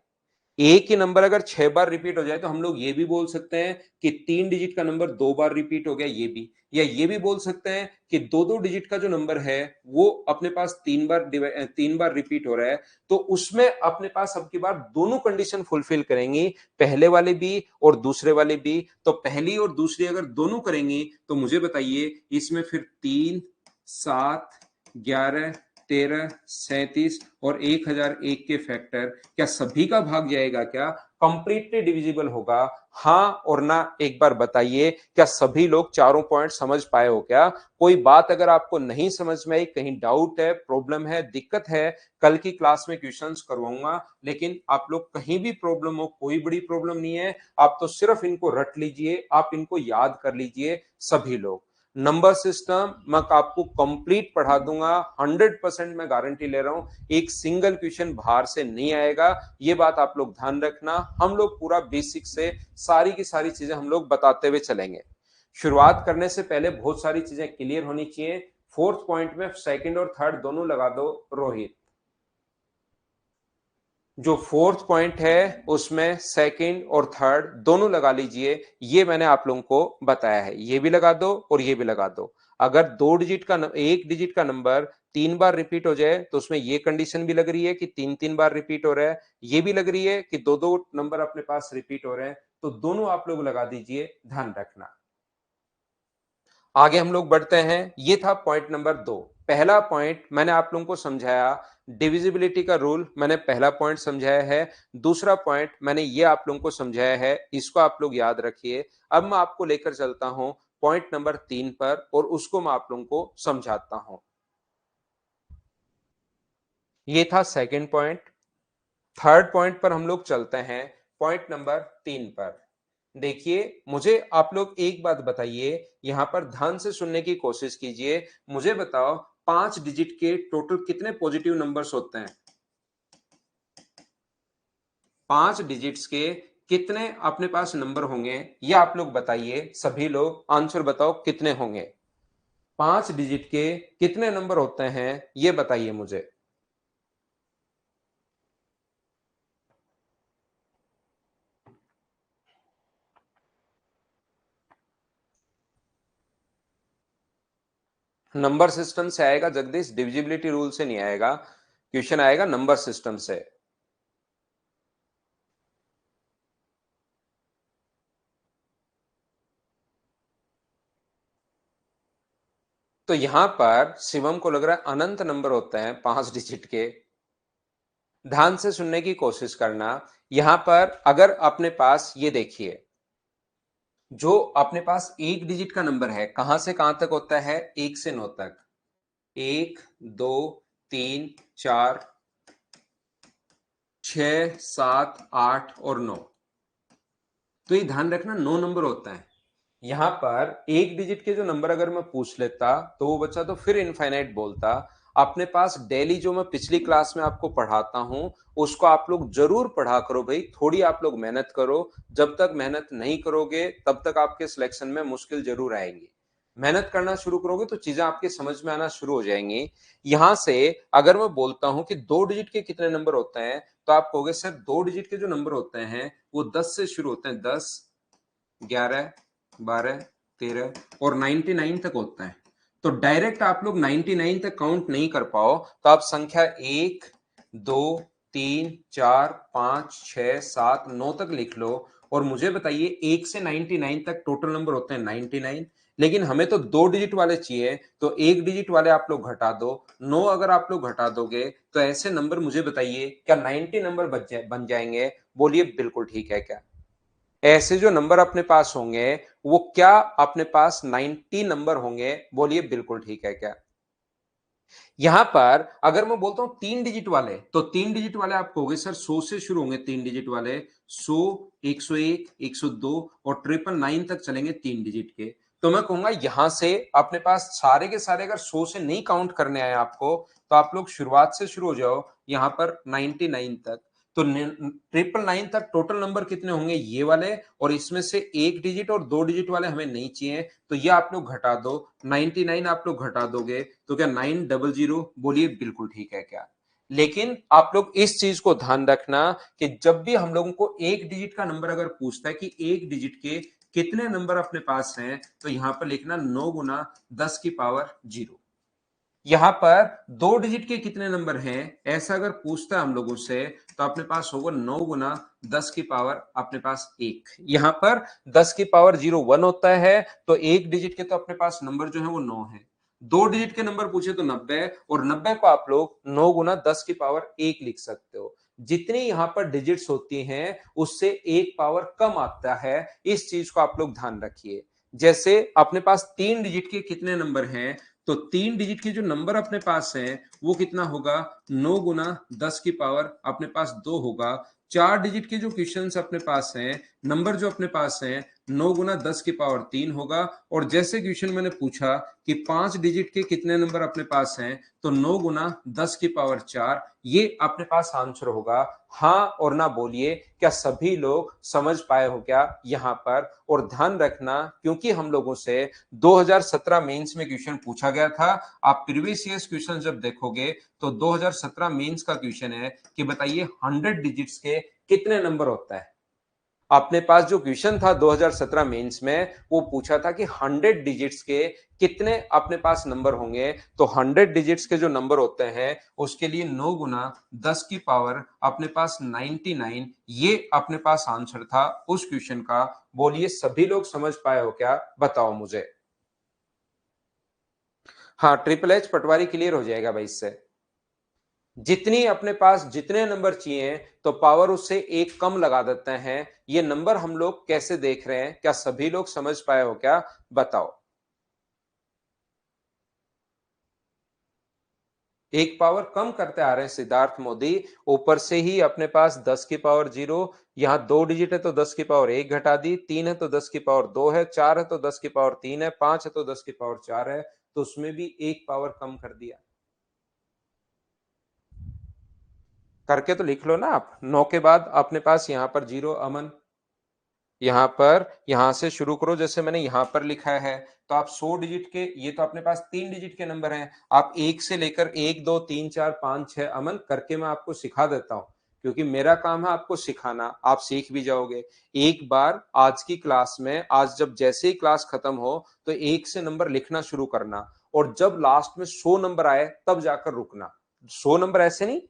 एक ही नंबर अगर 6 बार रिपीट हो जाए तो हम लोग ये भी बोल सकते हैं कि 3 डिजिट का नंबर 2 बार रिपीट हो गया, ये भी। या ये भी बोल सकते हैं कि दो दो डिजिट का जो नंबर है वो अपने पास 3 बार रिपीट हो रहा है, तो उसमें अपने पास अब की बार दोनों कंडीशन फुलफिल करेंगी, पहले वाले भी और दूसरे वाले भी। तो पहली और दूसरी अगर दोनों करेंगी तो मुझे बताइए इसमें फिर 3, 7, 11, 13, 37 और 1001 के फैक्टर क्या सभी का भाग जाएगा क्या? कंप्लीटली डिविजिबल होगा? हाँ और ना एक बार बताइए, क्या सभी लोग चारों पॉइंट समझ पाए हो क्या? कोई बात अगर आपको नहीं समझ में आई, कहीं डाउट है, प्रॉब्लम है, दिक्कत है, कल की क्लास में क्वेश्चंस करवाऊंगा। लेकिन आप लोग कहीं भी प्रॉब्लम हो, कोई बड़ी प्रॉब्लम नहीं है, आप तो सिर्फ इनको रट लीजिए, आप इनको याद कर लीजिए सभी लोग। नंबर सिस्टम मैं आपको कंप्लीट पढ़ा दूंगा, 100% मैं गारंटी ले रहा हूं, एक सिंगल क्वेश्चन बाहर से नहीं आएगा। ये बात आप लोग ध्यान रखना। हम लोग पूरा बेसिक से सारी की सारी चीजें हम लोग बताते हुए चलेंगे। शुरुआत करने से पहले बहुत सारी चीजें क्लियर होनी चाहिए। फोर्थ पॉइंट में सेकंड और थर्ड दोनों लगा दो रोहित। जो फोर्थ पॉइंट है उसमें सेकंड और थर्ड दोनों लगा लीजिए, ये मैंने आप लोगों को बताया है। ये भी लगा दो और ये भी लगा दो। अगर एक डिजिट का नंबर 3 बार रिपीट हो जाए तो उसमें ये कंडीशन भी लग रही है कि 3 3 बार रिपीट हो रहा है, ये भी लग रही है कि दो दो नंबर अपने पास रिपीट हो रहे हैं, तो दोनों आप लोग लगा दीजिए, ध्यान रखना। आगे हम लोग बढ़ते हैं। ये था पॉइंट नंबर 2। पहला पॉइंट मैंने आप लोगों को समझाया, डिविजिबिलिटी का रूल मैंने पहला पॉइंट समझाया है। दूसरा पॉइंट मैंने ये आप लोगों को समझाया है, इसको आप लोग याद रखिए। अब मैं आपको लेकर चलता हूं पॉइंट नंबर 3 पर और उसको मैं आप लोगों को समझाता हूं। ये था सेकंड पॉइंट। थर्ड पॉइंट पर हम लोग चलते हैं, पॉइंट नंबर 3 पर। देखिए, मुझे आप लोग एक बात बताइए, यहां पर ध्यान से सुनने की कोशिश कीजिए। मुझे बताओ 5 डिजिट के टोटल कितने पॉजिटिव नंबर्स होते हैं? 5 डिजिट्स के कितने अपने पास नंबर होंगे, ये आप लोग बताइए। सभी लोग आंसर बताओ कितने होंगे? 5 डिजिट के कितने नंबर होते हैं ये बताइए मुझे। नंबर सिस्टम से आएगा जगदीश, डिविजिबिलिटी रूल से नहीं आएगा। क्वेश्चन आएगा नंबर सिस्टम से। तो यहां पर शिवम को लग रहा है अनंत नंबर होते हैं 5 डिजिट के। ध्यान से सुनने की कोशिश करना। यहां पर अगर अपने पास ये देखिए, जो अपने पास 1 डिजिट का नंबर है कहां से कहां तक होता है? 1 से 9 तक। 1, 2, 3, 4, 6, 7, 8 और 9। तो ये ध्यान रखना 9 नंबर होता है। यहां पर 1 डिजिट के जो नंबर अगर मैं पूछ लेता तो वो बच्चा तो फिर इनफाइनाइट बोलता। अपने पास डेली जो मैं पिछली क्लास में आपको पढ़ाता हूं उसको आप लोग जरूर पढ़ा करो भाई, थोड़ी आप लोग मेहनत करो। जब तक मेहनत नहीं करोगे तब तक आपके सिलेक्शन में मुश्किल जरूर आएंगी। मेहनत करना शुरू करोगे तो चीजें आपके समझ में आना शुरू हो जाएंगी। यहां से अगर मैं बोलता हूं कि 2 डिजिट के कितने नंबर होते हैं तो आप कहोगे सर 2 डिजिट के जो नंबर होते हैं वो 10 से शुरू होते हैं, 10, 11, 12, 13 और 99 तक होता है। तो डायरेक्ट आप लोग 99 तक काउंट नहीं कर पाओ तो आप संख्या 1, 2 3 4 5 6 7 9 तक लिख लो और मुझे बताइए 1 से 99 तक टोटल नंबर होते हैं 99, लेकिन हमें तो 2 डिजिट वाले चाहिए, तो 1 डिजिट वाले आप लोग घटा दो। 9 अगर आप लोग घटा दोगे तो ऐसे नंबर मुझे बताइए क्या 90 नंबर बन जाएंगे? बोलिए बिल्कुल ठीक है क्या? ऐसे जो नंबर अपने पास होंगे वो क्या अपने पास 90 नंबर होंगे? बोलिए बिल्कुल ठीक है क्या? यहां पर अगर मैं बोलता हूं 3 डिजिट वाले, तो 3 डिजिट वाले आप कहोगे सर 100 से शुरू होंगे 3 डिजिट वाले, 100, 101, 102 और 999 तक चलेंगे 3 डिजिट के। तो मैं कहूंगा यहां से अपने पास सारे के सारे अगर 100 से नहीं काउंट करने आए आपको, तो आप लोग शुरुआत से शुरू हो जाओ यहां पर 99 तक। तो 999 तक टोटल नंबर कितने होंगे? ये वाले, और इसमें से 1 डिजिट और 2 डिजिट वाले हमें नहीं चाहिए, तो ये आप लोग घटा दो। 99 आप लोग घटा दोगे तो क्या 900? बोलिए बिल्कुल ठीक है क्या? लेकिन आप लोग इस चीज को ध्यान रखना कि जब भी हम लोगों को 1 डिजिट का नंबर अगर पूछता है कि 1 डिजिट के कितने नंबर अपने पास हैं, तो यहां पर लिखना 9 गुना 10 की पावर 0। यहां पर 2 डिजिट के कितने नंबर हैं ऐसा अगर पूछता है हम लोगों से, तो अपने पास होगा 9 गुना 10 की पावर अपने पास 1। यहां पर 10 की पावर 0 1 होता है, तो 1 डिजिट के तो अपने पास नंबर जो है वो 9 है। 2 डिजिट के नंबर पूछे तो 90, और 90 को आप लोग 9 गुना 10 की पावर 1 लिख सकते हो। जितनी यहां पर डिजिट्स होती हैं उससे एक पावर कम आता है, इस चीज को आप लोग ध्यान रखिए। जैसे अपने पास 3 डिजिट के कितने नंबर हैं, तो 3 डिजिट के जो नंबर अपने पास है वो कितना होगा? 9 गुना 10 की पावर अपने पास 2 होगा। 4 डिजिट के जो क्वेश्चन अपने पास हैं, नंबर जो अपने पास हैं, 9 गुना 10 की पावर 3 होगा। और जैसे क्वेश्चन मैंने पूछा कि 5 डिजिट के कितने नंबर अपने पास हैं, तो 9 गुना 10 की पावर 4, ये अपने पास आंसर होगा। हाँ और ना बोलिए, क्या सभी लोग समझ पाए हो क्या यहां पर? और ध्यान रखना, क्योंकि हम लोगों से 2017 मेंस में क्वेश्चन पूछा गया था। आप प्रीवियस ईयर्स क्वेश्चन जब देखोगे तो 2017 मेंस का क्वेश्चन है कि बताइए 100 डिजिट्स के कितने नंबर होता है। अपने पास जो क्वेश्चन था 2017 मेंस में वो पूछा था कि 100 डिजिट्स के कितने अपने पास नंबर होंगे, तो 100 डिजिट्स के जो नंबर होते हैं उसके लिए 9 गुना 10 की पावर अपने पास 99, ये अपने पास आंसर था उस क्वेश्चन का। बोलिए सभी लोग समझ पाए हो क्या? बताओ मुझे। हाँ, ट्रिपल एच पटवारी क्लियर हो जाएगा भाई इससे। जितनी अपने पास जितने नंबर चाहिए तो पावर उससे एक कम लगा देते हैं। ये नंबर हम लोग कैसे देख रहे हैं, क्या सभी लोग समझ पाए हो क्या? बताओ। एक पावर कम करते आ रहे हैं सिद्धार्थ मोदी। ऊपर से ही अपने पास 10 की पावर 0, यहां 2 डिजिट है तो 10 की पावर 1 घटा दी, 3 है तो 10 की पावर 2 है, 4 है तो 10 की पावर 3 है, 5 है तो 10 की पावर 4 है, तो उसमें भी एक पावर कम कर दिया। करके तो लिख लो ना आप। 9 के बाद अपने पास यहां पर 0। अमन, यहां पर यहां से शुरू करो जैसे मैंने यहां पर लिखा है। तो आप 100 डिजिट के, ये तो अपने पास 3 डिजिट के नंबर हैं, आप एक से लेकर 1 2 3 4 5 6 अमन करके मैं आपको सिखा देता हूं, क्योंकि मेरा काम है आपको सिखाना, आप सीख भी जाओगे। एक बार आज की क्लास में, आज जब जैसे ही क्लास खत्म हो तो एक से नंबर लिखना शुरू करना, और जब लास्ट में 100 नंबर आए तब जाकर रुकना। 100 नंबर ऐसे नहीं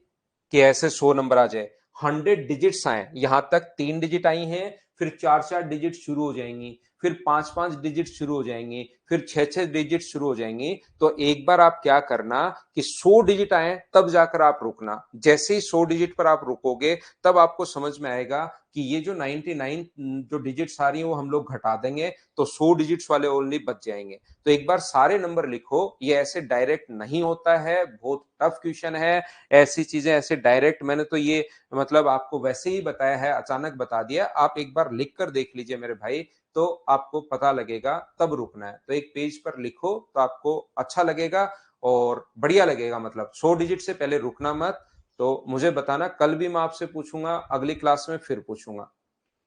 कि ऐसे 100 नंबर आ जाए, 100 डिजिट्स आए। यहां तक 3 डिजिट आई हैं, फिर 4 4 डिजिट शुरू हो जाएंगी, फिर 5 5 डिजिट शुरू हो जाएंगी, फिर 6 6 डिजिट शुरू हो जाएंगी। तो एक बार आप क्या करना कि 100 डिजिट आए तब जाकर आप रुकना। जैसे ही 100 डिजिट पर आप रुकोगे तब आपको समझ में आएगा कि ये जो 99 जो डिजिट्स आ रही है वो हम लोग घटा देंगे, तो 100 डिजिट्स वाले ओनली बच जाएंगे। तो एक बार सारे नंबर लिखो, ये ऐसे डायरेक्ट नहीं होता है, बहुत टफ क्वेश्चन है। ऐसी चीजें ऐसे डायरेक्ट मैंने तो ये मतलब आपको वैसे ही बताया है, अचानक बता दिया। आप एक बार लिख कर देख लीजिए मेरे भाई, तो आपको पता लगेगा, तब रुकना है। तो एक पेज पर लिखो तो आपको अच्छा लगेगा और बढ़िया लगेगा। मतलब 100 डिजिट से पहले रुकना मत। तो मुझे बताना, कल भी मैं आपसे पूछूंगा, अगली क्लास में फिर पूछूंगा।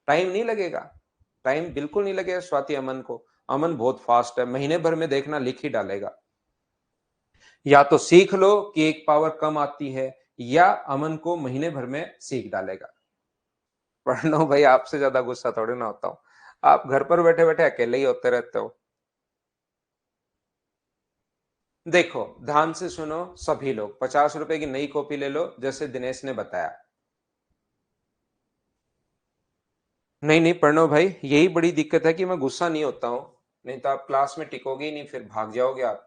टाइम नहीं लगेगा, टाइम बिल्कुल नहीं लगेगा स्वाति अमन को। अमन बहुत फास्ट है, महीने भर में देखना लिख ही डालेगा। या तो सीख लो कि एक पावर कम आती है, या अमन को महीने भर में सीख डालेगा। प्रणव भाई, आपसे ज्यादा गुस्सा थोड़ी ना होता हूँ। आप घर पर बैठे बैठे अकेले ही होते रहते हो। देखो ध्यान से सुनो सभी लोग, 50 रुपए की नई कॉपी ले लो जैसे दिनेश ने बताया। नहीं नहीं प्रणव भाई, यही बड़ी दिक्कत है कि मैं गुस्सा नहीं होता हूं, नहीं तो आप क्लास में टिकोगे ही नहीं, फिर भाग जाओगे आप।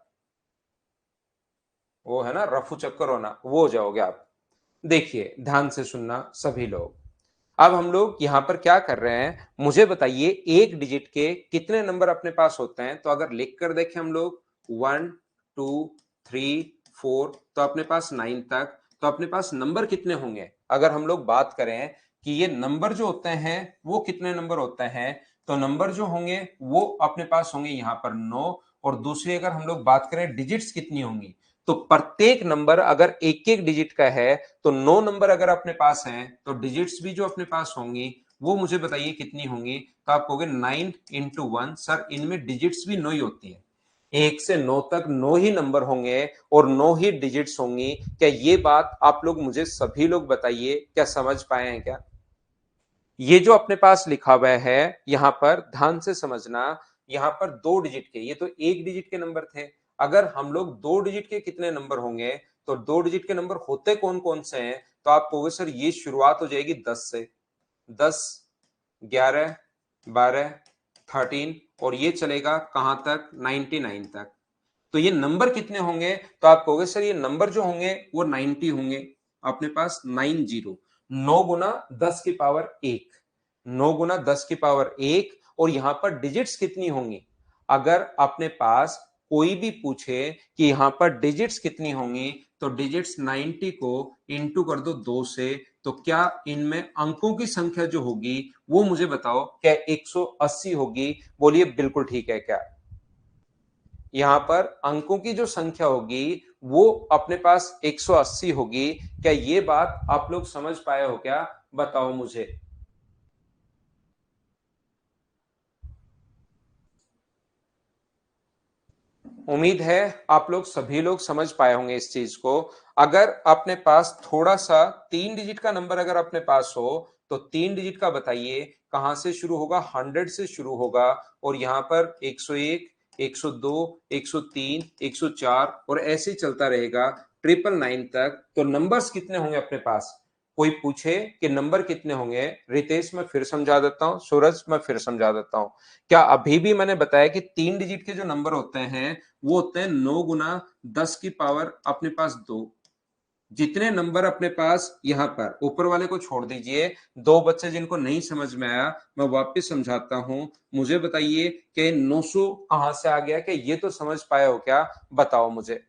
वो है ना रफू चक्कर होना, वो हो जाओगे आप। देखिए ध्यान से सुनना सभी लोग। अब हम लोग यहां पर क्या कर रहे हैं, मुझे बताइए एक डिजिट के कितने नंबर अपने पास होते हैं। तो अगर लिख कर देखें हम लोग 1 2 3 4, तो अपने पास 9 तक, तो अपने पास नंबर कितने होंगे। अगर हम लोग बात करें कि ये नंबर जो होते हैं वो कितने नंबर होते हैं, तो नंबर जो होंगे वो अपने पास होंगे यहाँ पर 9। और दूसरी अगर हम लोग बात करें डिजिट्स कितनी होंगी, तो प्रत्येक नंबर अगर एक एक डिजिट का है, तो 9 नंबर अगर अपने पास हैं, तो डिजिट्स भी जो अपने पास होंगी वो मुझे बताइए कितनी होंगी। तो आप कहोगे 9 × 1, सर इनमें डिजिट्स भी 9 ही होती है। 1 से 9 तक 9 ही नंबर होंगे और 9 ही डिजिट्स होंगी। क्या ये बात आप लोग मुझे सभी लोग बताइए, क्या समझ पाए हैं क्या। ये जो अपने पास लिखा हुआ है यहां पर ध्यान से समझना, यहां पर 2 डिजिट के, ये तो 1 डिजिट के नंबर थे। अगर हम लोग 2 डिजिट के कितने नंबर होंगे, तो 2 डिजिट के नंबर होते कौन कौन से हैं। तो आप कहोगे सर ये शुरुआत हो जाएगी 10 से, 10 11 12 13, और ये चलेगा कहां तक 99 तक। तो ये नंबर कितने होंगे, तो आप कहोगे सर ये नंबर जो होंगे वो 90 होंगे। अपने पास 90, 9 × 10⁻1, 9 × 10⁻1, और यहां पर डिजिट्स कितनी होंगी। अगर अपने पास कोई भी पूछे कि यहां पर डिजिट्स कितनी होंगी, तो डिजिट्स 90 को इंटू कर दो 2 से, तो क्या इनमें अंकों की संख्या जो होगी वो मुझे बताओ, क्या 180 होगी। बोलिए बिल्कुल ठीक है क्या। यहाँ पर अंकों की जो संख्या होगी वो अपने पास 180 होगी। क्या ये बात आप लोग समझ पाए हो क्या, बताओ मुझे। उम्मीद है आप लोग सभी लोग समझ पाए होंगे इस चीज को। अगर अपने पास थोड़ा सा 3 डिजिट का नंबर अगर अपने पास हो, तो 3 डिजिट का बताइए कहां से शुरू होगा, 100 से शुरू होगा। और यहां पर 101, 102, 103, 104 और ऐसे ही चलता रहेगा 999 तक। तो नंबर्स कितने होंगे अपने पास। कोई पूछे कि नंबर कितने होंगे, रितेश मैं फिर समझा देता हूं, सूरज मैं फिर समझा देता हूं। क्या अभी भी मैंने बताया कि 3 डिजिट के जो नंबर होते हैं वो होते हैं 9 × 10⁻² अपने पास 2। जितने नंबर अपने पास यहां पर ऊपर वाले को छोड़ दीजिए, दो बच्चे जिनको नहीं समझ में आया मैं वापस समझाता हूं। मुझे बताइए कि 900 कहां से आ गया, कि ये तो समझ पाए हो क्या, बताओ मुझे।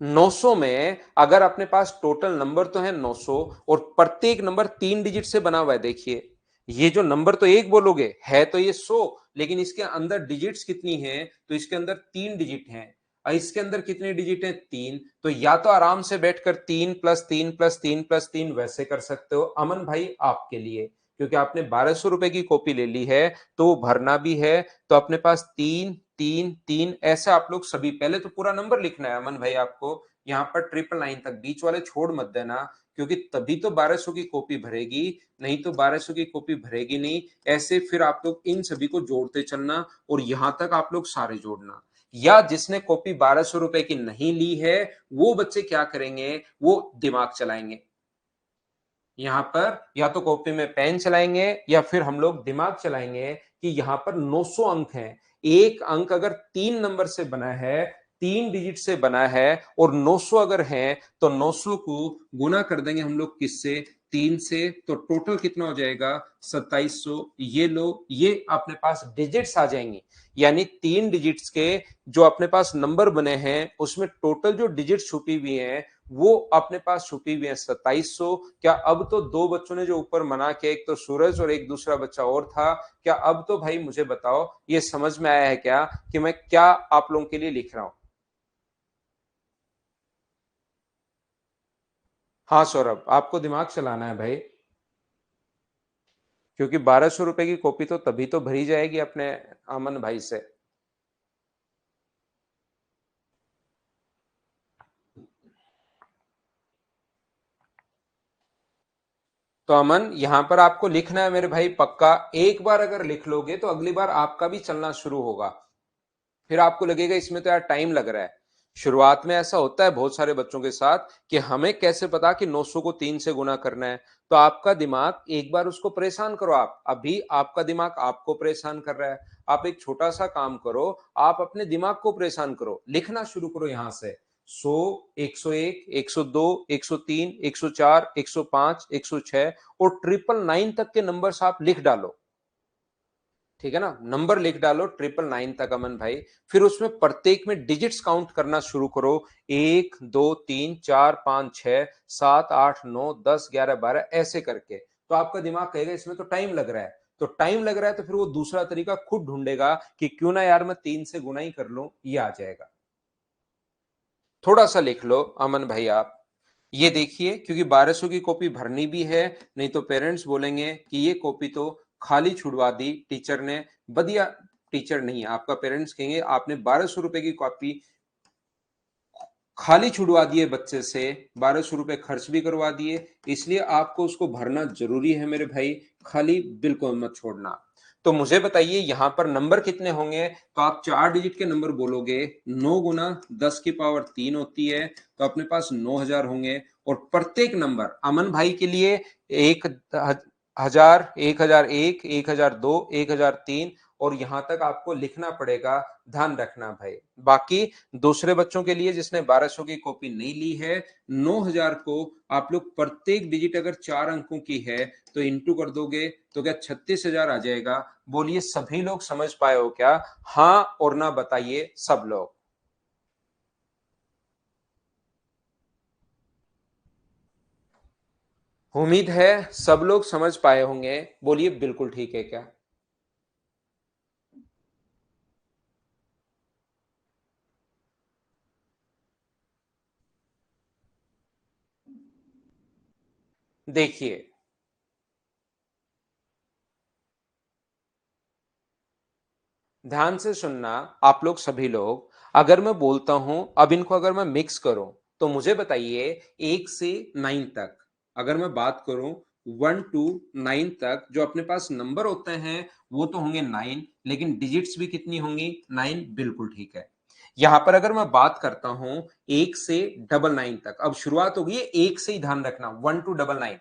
900 में अगर अपने पास टोटल नंबर तो है 900, और प्रत्येक नंबर 3 डिजिट से बना हुआ है। देखिए ये जो नंबर तो एक बोलोगे है तो ये 100, लेकिन इसके अंदर डिजिट्स कितनी हैं, तो इसके अंदर 3 डिजिट हैं। और इसके अंदर कितने डिजिट हैं, 3। तो या तो आराम से बैठकर 3 + 3 + 3 + 3 वैसे कर सकते हो अमन भाई आपके लिए, क्योंकि आपने 1200 रुपए की कॉपी ले ली है तो वो भरना भी है। तो अपने पास 3 3 3 ऐसा आप लोग सभी, पहले तो पूरा नंबर लिखना है अमन भाई आपको, यहाँ पर 999 तक, बीच वाले छोड़ मत देना, क्योंकि तभी तो 1200 की कॉपी भरेगी, नहीं तो 1200 की कॉपी भरेगी नहीं। ऐसे फिर आप लोग इन सभी को जोड़ते चलना और यहां तक आप लोग सारे जोड़ना। या जिसने कॉपी 1200 रुपए की नहीं ली है वो बच्चे क्या करेंगे, वो दिमाग चलाएंगे। यहाँ पर या तो कॉपी में पेन चलाएंगे या फिर हम लोग दिमाग चलाएंगे कि यहाँ पर 900 अंक हैं। एक अंक अगर 3 नंबर से बना है, 3 डिजिट से बना है, और 900 अगर है, तो 900 को गुना कर देंगे हम लोग किससे, 3 से, तो टोटल कितना हो जाएगा 2700। ये लो, ये अपने पास डिजिट्स आ जाएंगी। यानी 3 डिजिट्स के जो अपने पास नंबर बने हैं उसमें टोटल जो डिजिट छुपी हुई हैं वो अपने पास छुपी हुई है 2700। क्या अब तो दो बच्चों ने जो ऊपर मना किया, एक तो सूरज और एक दूसरा बच्चा और था, क्या अब तो भाई मुझे बताओ ये समझ में आया है क्या कि मैं क्या आप लोगों के लिए लिख रहा हूं। हाँ सौरभ, आपको दिमाग चलाना है भाई, क्योंकि 1200 रुपए की कॉपी तो तभी तो भरी जाएगी अपने अमन भाई से। तो अमन यहां पर आपको लिखना है मेरे भाई, पक्का एक बार अगर लिख लोगे तो अगली बार आपका भी चलना शुरू होगा। फिर आपको लगेगा इसमें तो यार टाइम लग रहा है। शुरुआत में ऐसा होता है बहुत सारे बच्चों के साथ कि हमें कैसे पता कि 900 को 3 से गुना करना है। तो आपका दिमाग एक बार उसको परेशान करो, आप अभी आपका दिमाग आपको परेशान कर रहा है। आप एक छोटा सा काम करो, आप अपने दिमाग को परेशान करो, लिखना शुरू करो यहां से 100, 101, 102, 103, 104, 105, 106 और 999 तक के नंबर्स आप लिख डालो। ठीक है ना, नंबर लिख डालो 999 तक अमन भाई। फिर उसमें प्रत्येक में डिजिट्स काउंट करना शुरू करो, 1 2 3 4 5 6 7 8 9 10 11 12 ऐसे करके। तो आपका दिमाग कहेगा इसमें तो टाइम लग रहा है, तो टाइम लग रहा है तो फिर वो दूसरा तरीका खुद ढूंढेगा कि क्यों ना यार मैं 3 से गुना ही कर लूं, ये आ जाएगा। थोड़ा सा लिख लो अमन भाई आप, ये देखिए, क्योंकि 1200 की कॉपी भरनी भी है, नहीं तो पेरेंट्स बोलेंगे कि ये कॉपी तो खाली छुड़वा दी टीचर ने, बढ़िया टीचर नहीं है आपका। पेरेंट्स कहेंगे आपने 1200 रुपए की कॉपी खाली छुड़वा दिए बच्चे से, 1200 रुपए खर्च भी करवा दिए, इसलिए आपको उसको भरना जरूरी है मेरे भाई, खाली बिल्कुल मत छोड़ना। तो मुझे बताइए यहां पर नंबर कितने होंगे, तो आप 4 डिजिट के नंबर बोलोगे, 9 गुना 10 की पावर 3 होती है, तो अपने पास 9000 होंगे। और प्रत्येक नंबर अमन भाई के लिए 1000, 1001, 1002, 1003 और यहां तक आपको लिखना पड़ेगा, ध्यान रखना भाई। बाकी दूसरे बच्चों के लिए जिसने 1200 की कॉपी नहीं ली है, 9000 को आप लोग प्रत्येक डिजिट अगर 4 अंकों की है तो इंटू कर दोगे तो क्या 36,000 आ जाएगा। बोलिए सभी लोग समझ पाए हो क्या? हाँ और ना बताइए सब लोग। उम्मीद है सब लोग समझ पाए होंगे, बोलिए बिल्कुल ठीक है क्या? देखिए ध्यान से सुनना आप लोग सभी लोग, अगर मैं बोलता हूं अब इनको अगर मैं मिक्स करूं तो मुझे बताइए 1 से 9 तक, अगर मैं बात करूं 1 to 9 तक जो अपने पास नंबर होते हैं वो तो होंगे 9, लेकिन डिजिट्स भी कितनी होंगी? 9, बिल्कुल ठीक है। यहां पर अगर मैं बात करता हूं 1 से 999 तक, अब शुरुआत होगी एक से ही, ध्यान रखना 1 to 999,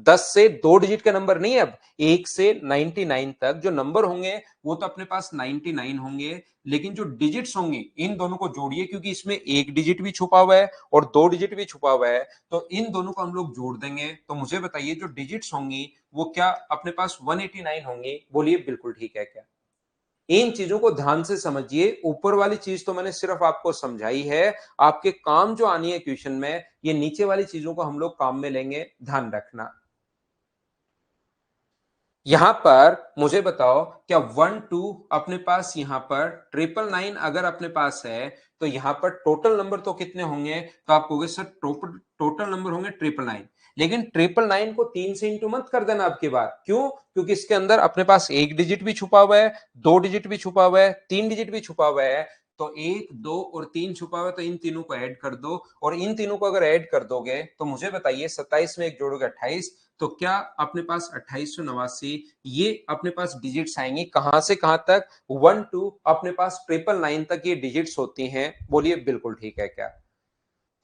10 से 2 डिजिट के नंबर नहीं, अब 1 से 99 तक जो नंबर होंगे वो तो अपने पास 99 होंगे, लेकिन जो डिजिट्स होंगे इन दोनों को जोड़िए, क्योंकि इसमें एक डिजिट भी छुपा हुआ है और 2 डिजिट भी छुपा हुआ है, तो इन दोनों को हम लोग जोड़ देंगे। तो मुझे बताइए जो डिजिट्स होंगी वो क्या अपने पास 189 होंगी? बोलिए बिल्कुल ठीक है क्या? इन चीजों को ध्यान से समझिए, ऊपर वाली चीज तो मैंने सिर्फ आपको समझाई है, आपके काम जो आनी है क्वेश्चन में, ये नीचे वाली चीजों को हम लोग काम में लेंगे, ध्यान रखना। यहां पर मुझे बताओ क्या 1 2 अपने पास यहां पर 999 अगर अपने पास है तो यहां पर टोटल नंबर तो कितने होंगे? तो आप कहोगे सर टोटल नंबर होंगे 999, लेकिन 999 को 3 से इंटू मत कर देना आपकी बार, क्यों? क्योंकि इसके अंदर अपने पास एक डिजिट भी छुपा हुआ है, 2 डिजिट भी छुपा हुआ है, 3 डिजिट भी छुपा हुआ है। तो 1 2 और 3 छुपा हुआ है, तो इन तीनों को ऐड कर दो, और इन तीनों को अगर ऐड कर दोगे तो मुझे बताइए 27 में एक जोड़ोगे 28, तो क्या अपने पास 2889 ये अपने पास डिजिट्स आएंगे कहां से कहां तक? 1 2 अपने पास 999 तक ये डिजिट्स होती हैं, बोलिए बिल्कुल ठीक है क्या?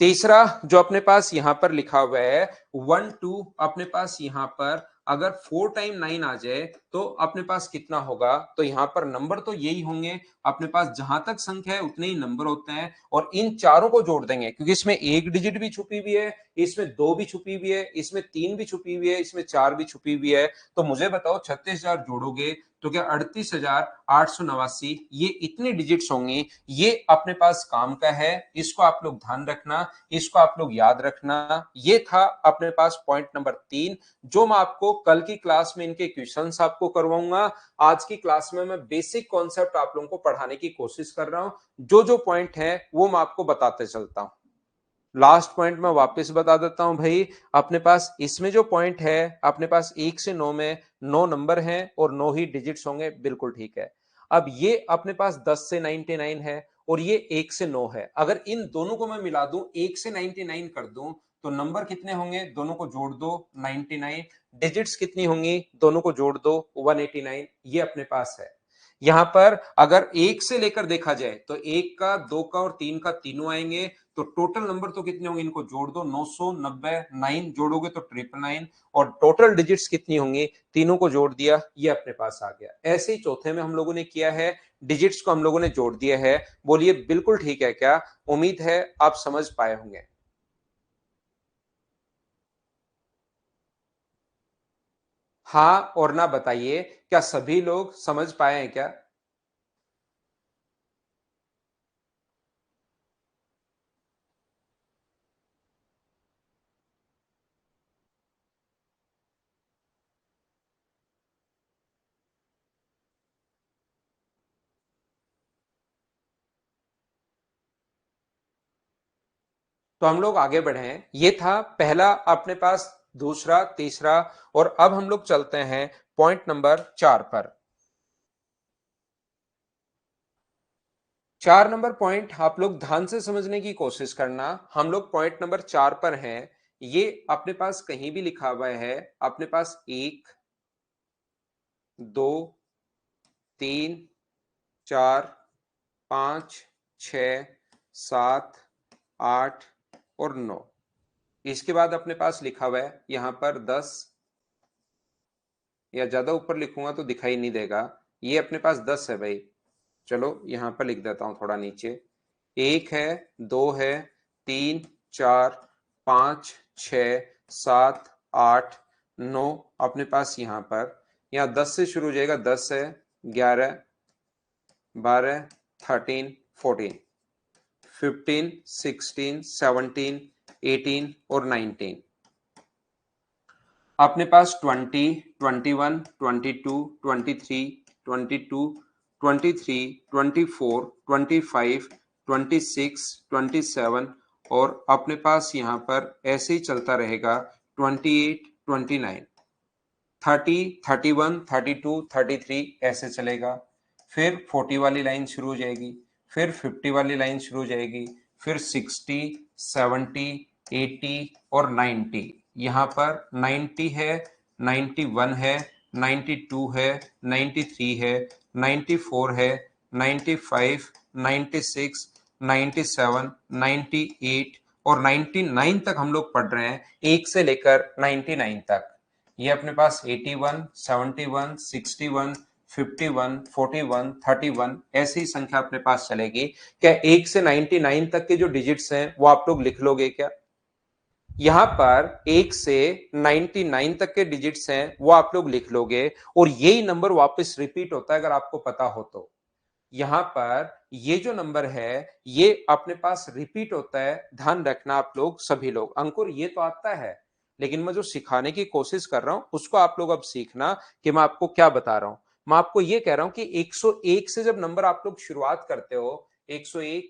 तीसरा जो अपने पास यहां पर लिखा हुआ है 1 2 अपने पास यहां पर अगर 4 टाइम 9 आ जाए तो अपने पास कितना होगा? तो यहां पर नंबर तो यही होंगे, अपने पास जहां तक संख्या है उतने ही नंबर होते हैं, और इन चारों को जोड़ देंगे, क्योंकि इसमें एक डिजिट भी छुपी हुई है, इसमें 2 भी छुपी हुई है, इसमें 3 भी छुपी हुई है, इसमें 4 भी छुपी हुई है। तो मुझे बताओ 36,000 जोड़ोगे तो क्या 38,889 ये इतने डिजिट्स होंगे, ये अपने पास काम का है, इसको आप लोग ध्यान रखना, इसको आप लोग याद रखना। ये था अपने पास पॉइंट नंबर 3, जो मैं आपको कल की क्लास में इनके क्वेश्चंस आपको करवाऊंगा। आज की क्लास में मैं बेसिक कॉन्सेप्ट आप लोगों को पढ़ाने की कोशिश कर रहा हूं, जो जो पॉइंट है वो मैं आपको बताते चलता हूं। लास्ट पॉइंट मैं वापस बता देता हूं भाई, अपने पास इसमें जो पॉइंट है अपने पास 1 से 9 में 9 नंबर हैं और 9 ही डिजिट्स होंगे, बिल्कुल ठीक है। अब ये अपने पास 10 से 99 है और ये 1 से 9 है, अगर इन दोनों को मैं मिला दूं 1 से 99 कर दूं तो नंबर कितने होंगे? दोनों को जोड़ दो 99, डिजिट्स कितनी होंगी? दोनों को जोड़ दो 189, ये अपने पास है। यहां पर अगर एक से लेकर देखा जाए तो एक का, दो का और तीन का तीनों आएंगे, तो टोटल नंबर तो कितने होंगे, इनको जोड़ दो, 990, 9 जोड़ोगे तो 999, और टोटल डिजिट्स कितनी होंगी, तीनों को जोड़ दिया, ये अपने पास आ गया। ऐसे ही चौथे में हम लोगों ने किया है, डिजिट्स को हम लोगों ने जोड़ दिया है। बोलिए बिल्कुल ठीक है क्या? उम्मीद है आप समझ पाए होंगे। हाँ और ना बताइए, क्या सभी लोग समझ पाए हैं क्या? तो हम लोग आगे बढ़े हैं। ये था पहला अपने पास, दूसरा, तीसरा, और अब हम लोग चलते हैं पॉइंट नंबर 4 पर। 4 नंबर पॉइंट आप लोग ध्यान से समझने की कोशिश करना। हम लोग पॉइंट नंबर 4 पर हैं। ये अपने पास कहीं भी लिखा हुआ है, अपने पास 1, 2, 3, 4, 5, 6, 7, 8 और 9। इसके बाद अपने पास लिखा हुआ है यहां पर 10, या ज्यादा ऊपर लिखूंगा तो दिखाई नहीं देगा। ये अपने पास 10 है भाई। चलो यहां पर लिख देता हूं थोड़ा नीचे। एक है, दो है, तीन, चार, पांच, छ, सात, आठ, नौ, अपने पास यहां पर, यहाँ 10 से शुरू हो जाएगा। 10 है, 11, 12, 13, 14, 15, 16, 17, 18 और 19। अपने पास 20, 21, 22, 23, 22, 23, 24, 25, 26, 27, और अपने पास यहाँ पर ऐसे ही चलता रहेगा 28, 29, 30, 31, 32, 33, ऐसे चलेगा। फिर 40 वाली लाइन शुरू हो जाएगी, फिर 50 वाली लाइन शुरू हो जाएगी, फिर 60, 70, 80 और 90। यहाँ पर 90 है, 91 है, 92 है, 93 है, 94 है, 95, 96, 97, 98 और 99 तक हम लोग पढ़ रहे हैं, एक से लेकर 99 तक। ये अपने पास 81, 71, 61, 51, 41, 31, ऐसी ही संख्या अपने पास चलेगी। क्या एक से 99 तक के जो डिजिट्स हैं वो आप लोग लिख लोगे क्या? यहां पर एक से 99 तक के डिजिट्स हैं वो आप लोग लिख लोगे, और यही नंबर वापस रिपीट होता है अगर आपको पता हो तो। यहां पर ये जो नंबर है ये अपने पास रिपीट होता है, ध्यान रखना आप लोग सभी लोग। अंकुर ये तो आता है, लेकिन मैं जो सिखाने की कोशिश कर रहा हूं उसको आप लोग अब सीखना कि मैं आपको क्या बता रहा हूं। मैं आपको ये कह रहा हूं कि 101 से जब नंबर आप लोग शुरुआत करते हो, 101,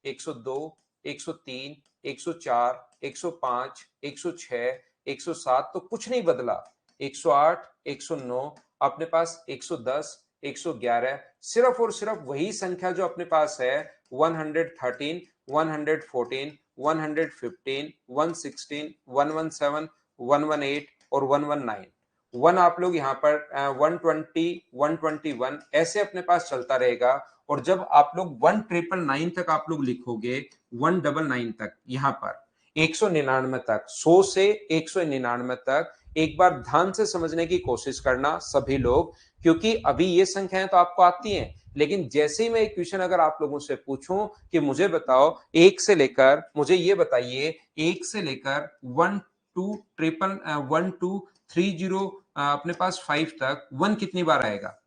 102, 103, 104, 105, 106, 107, तो कुछ नहीं बदला। 108, 109, अपने पास 110, 111, सिर्फ और सिर्फ वही संख्या जो अपने पास है, 113, 114, 115, 116, 117, 118 और 119। वन आप लोग यहाँ पर 120, 121 ऐसे अपने पास चलता रहेगा। और जब आप लोग 1999 तक आप लोग लिखोगे, 199 तक, यहाँ पर 199 तक, 100 से 199 तक, एक बार ध्यान से समझने की कोशिश करना सभी लोग, क्योंकि अभी ये संख्याएं तो आपको आती हैं, लेकिन जैसे ही मैं एक क्वेश्चन अगर आप लोगों से पूछूं कि मुझे बताओ एक से लेकर, मुझे ये बताइए, एक से लेकर 1230 अपने पास 5 तक, 1 कितनी बार आएगा?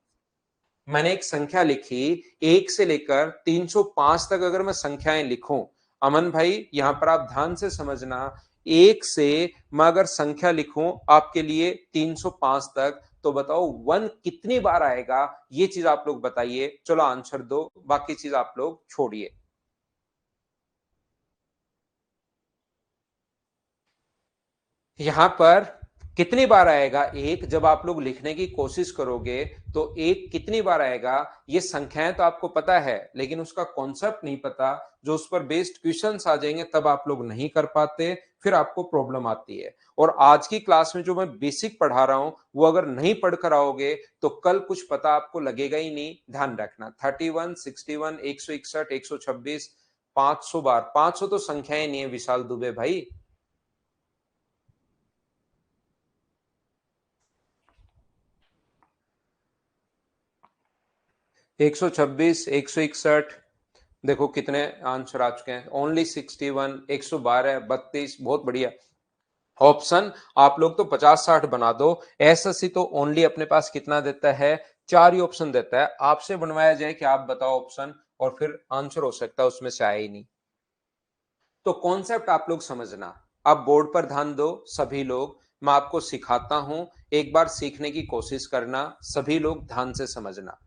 मैंने एक संख्या लिखी, एक से लेकर 305 तक अगर मैं संख्याएं लिखूं, अमन भाई यहां पर आप ध्यान से समझना, एक से मैं अगर संख्या लिखूं आपके लिए 305 तक, तो बताओ 1 कितनी बार आएगा, ये चीज आप लोग बताइए। चलो आंसर दो, बाकी चीज आप लोग छोड़िए। यहां पर कितनी बार आएगा एक, जब आप लोग लिखने की कोशिश करोगे तो एक कितनी बार आएगा, ये संख्याएं तो आपको पता है लेकिन उसका कॉन्सेप्ट नहीं पता, जो उस पर बेस्ड क्वेश्चंस आ जाएंगे तब आप लोग नहीं कर पाते, फिर आपको प्रॉब्लम आती है। और आज की क्लास में जो मैं बेसिक पढ़ा रहा हूं वो अगर नहीं पढ़ कर आओगे तो कल कुछ पता आपको लगेगा ही नहीं। ध्यान रखना, 31, 61, 161, 126, 500 बार, 500 तो संख्याएं नहीं है विशाल दुबे भाई। 126, 161, देखो कितने आंसर आ चुके हैं, ओनली 61, 112, 32, बहुत बढ़िया। ऑप्शन आप लोग तो 50-60 बना दो। एसएससी तो ओनली अपने पास कितना देता है, 4 ही ऑप्शन देता है। आपसे बनवाया जाए कि आप बताओ ऑप्शन, और फिर आंसर हो सकता है उसमें से आए ही नहीं। तो कॉन्सेप्ट आप लोग समझना, आप बोर्ड पर ध्यान दो सभी लोग, मैं आपको सिखाता हूं, एक बार सीखने की कोशिश करना, सभी लोग ध्यान से समझना।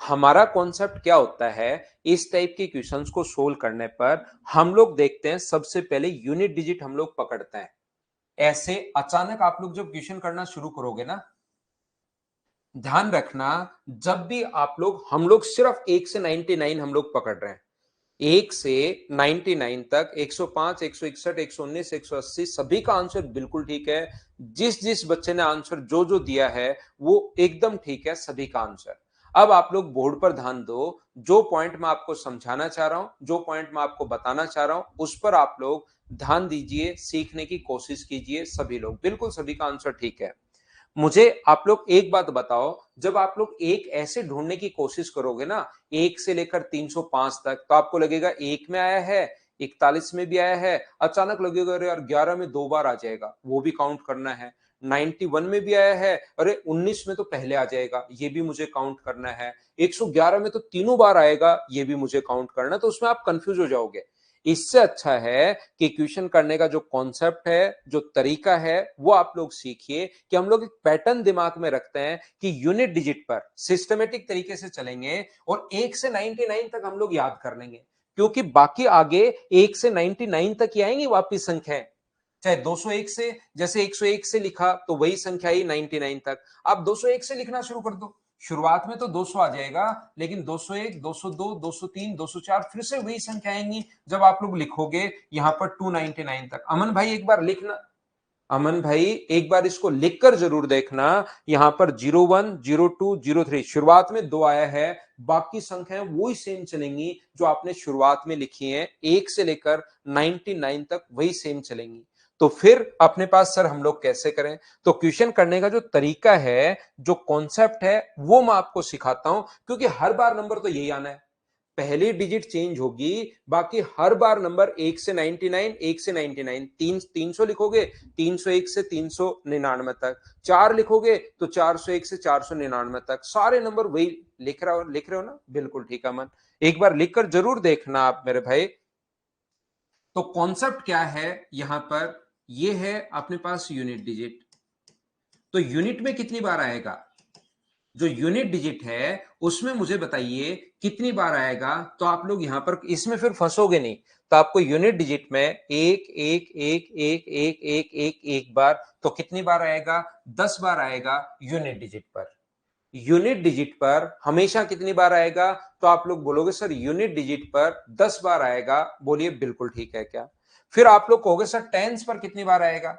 हमारा कॉन्सेप्ट क्या होता है, इस टाइप के क्वेश्चंस को सोल्व करने पर हम लोग देखते हैं सबसे पहले यूनिट डिजिट हम लोग पकड़ते हैं। ऐसे अचानक आप लोग जब क्वेश्चन करना शुरू करोगे ना, ध्यान रखना, जब भी आप लोग, हम लोग सिर्फ 1 से 99 हम लोग पकड़ रहे हैं, 1 से 99 तक, 105, 161, 119, 180 सभी का आंसर बिल्कुल ठीक है। जिस जिस बच्चे ने आंसर जो जो दिया है वो एकदम ठीक है सभी का आंसर। अब आप लोग बोर्ड पर ध्यान दो, जो पॉइंट मैं आपको समझाना चाह रहा हूं, जो पॉइंट मैं आपको बताना चाह रहा हूं, उस पर आप लोग ध्यान दीजिए, सीखने की कोशिश कीजिए। सभी लोग, बिल्कुल सभी का आंसर ठीक है। मुझे आप लोग एक बात बताओ, जब आप लोग एक ऐसे ढूंढने की कोशिश करोगे ना, एक से लेकर 305 तक, तो आपको लगेगा एक में आया है, 41 में भी आया है, अचानक लगेगा अरे यार 11 में 2 बार आ जाएगा, वो भी काउंट करना है, 91 में भी आया है, अरे 19 में तो पहले आ जाएगा, ये भी मुझे काउंट करना है, 111 में तो तीनों बार आएगा, ये भी मुझे काउंट करना है, तो उसमें आप कंफ्यूज हो जाओगे। इससे अच्छा है कि क्वेश्चन करने का जो कॉन्सेप्ट है, जो तरीका है, वो आप लोग सीखिए, कि हम लोग एक पैटर्न दिमाग में रखते हैं कि यूनिट डिजिट पर सिस्टमेटिक तरीके से चलेंगे और 1 से 99 तक हम लोग याद कर लेंगे, क्योंकि बाकी आगे 1 से 99 तक ही आएंगी वापिस संख्याएं। चाहे 201 से, जैसे 101 से लिखा तो वही संख्या ही 99 तक, आप 201 से लिखना शुरू कर दो, शुरुआत में तो 200 आ जाएगा, लेकिन 201, 202, 203, 204 फिर से वही संख्या आएंगी जब आप लोग लिखोगे यहां पर 299 तक। अमन भाई एक बार लिखना, अमन भाई एक बार इसको लिखकर जरूर देखना, यहां पर 01, 02, 03 शुरुआत में 2 आया है, बाकी संख्याएं वही सेम चलेंगी जो आपने शुरुआत में लिखी हैं, 1 से लेकर 99 तक वही सेम चलेंगी। तो फिर अपने पास सर हम लोग कैसे करें, तो क्वेश्चन करने का जो तरीका है, जो कॉन्सेप्ट है, वो मैं आपको सिखाता हूं, क्योंकि हर बार नंबर तो यही आना है, पहली डिजिट चेंज होगी, बाकी हर बार नंबर 1 से 99, 1 से 99, 300 लिखोगे, 301 से 399 तक, 4 लिखोगे तो 401 से 499 तक, सारे नंबर वही लिख रहे हो ना, बिल्कुल ठीक है मन, एक बार लिखकर जरूर देखना आप मेरे भाई। तो कॉन्सेप्ट क्या है यहां पर, ये है अपने पास यूनिट डिजिट, तो यूनिट में कितनी बार आएगा, जो यूनिट डिजिट है उसमें मुझे बताइए कितनी बार आएगा, तो आप लोग यहां पर इसमें फिर फंसोगे नहीं, तो आपको यूनिट डिजिट में एक एक एक एक एक एक एक एक बार, तो कितनी बार आएगा, 10 बार आएगा यूनिट डिजिट पर। यूनिट डिजिट पर हमेशा कितनी बार आएगा, तो आप लोग बोलोगे सर यूनिट डिजिट पर 10 बार आएगा, बोलिए बिल्कुल ठीक है क्या। फिर आप लोग कहोगे सर टेंस पर कितनी बार आएगा,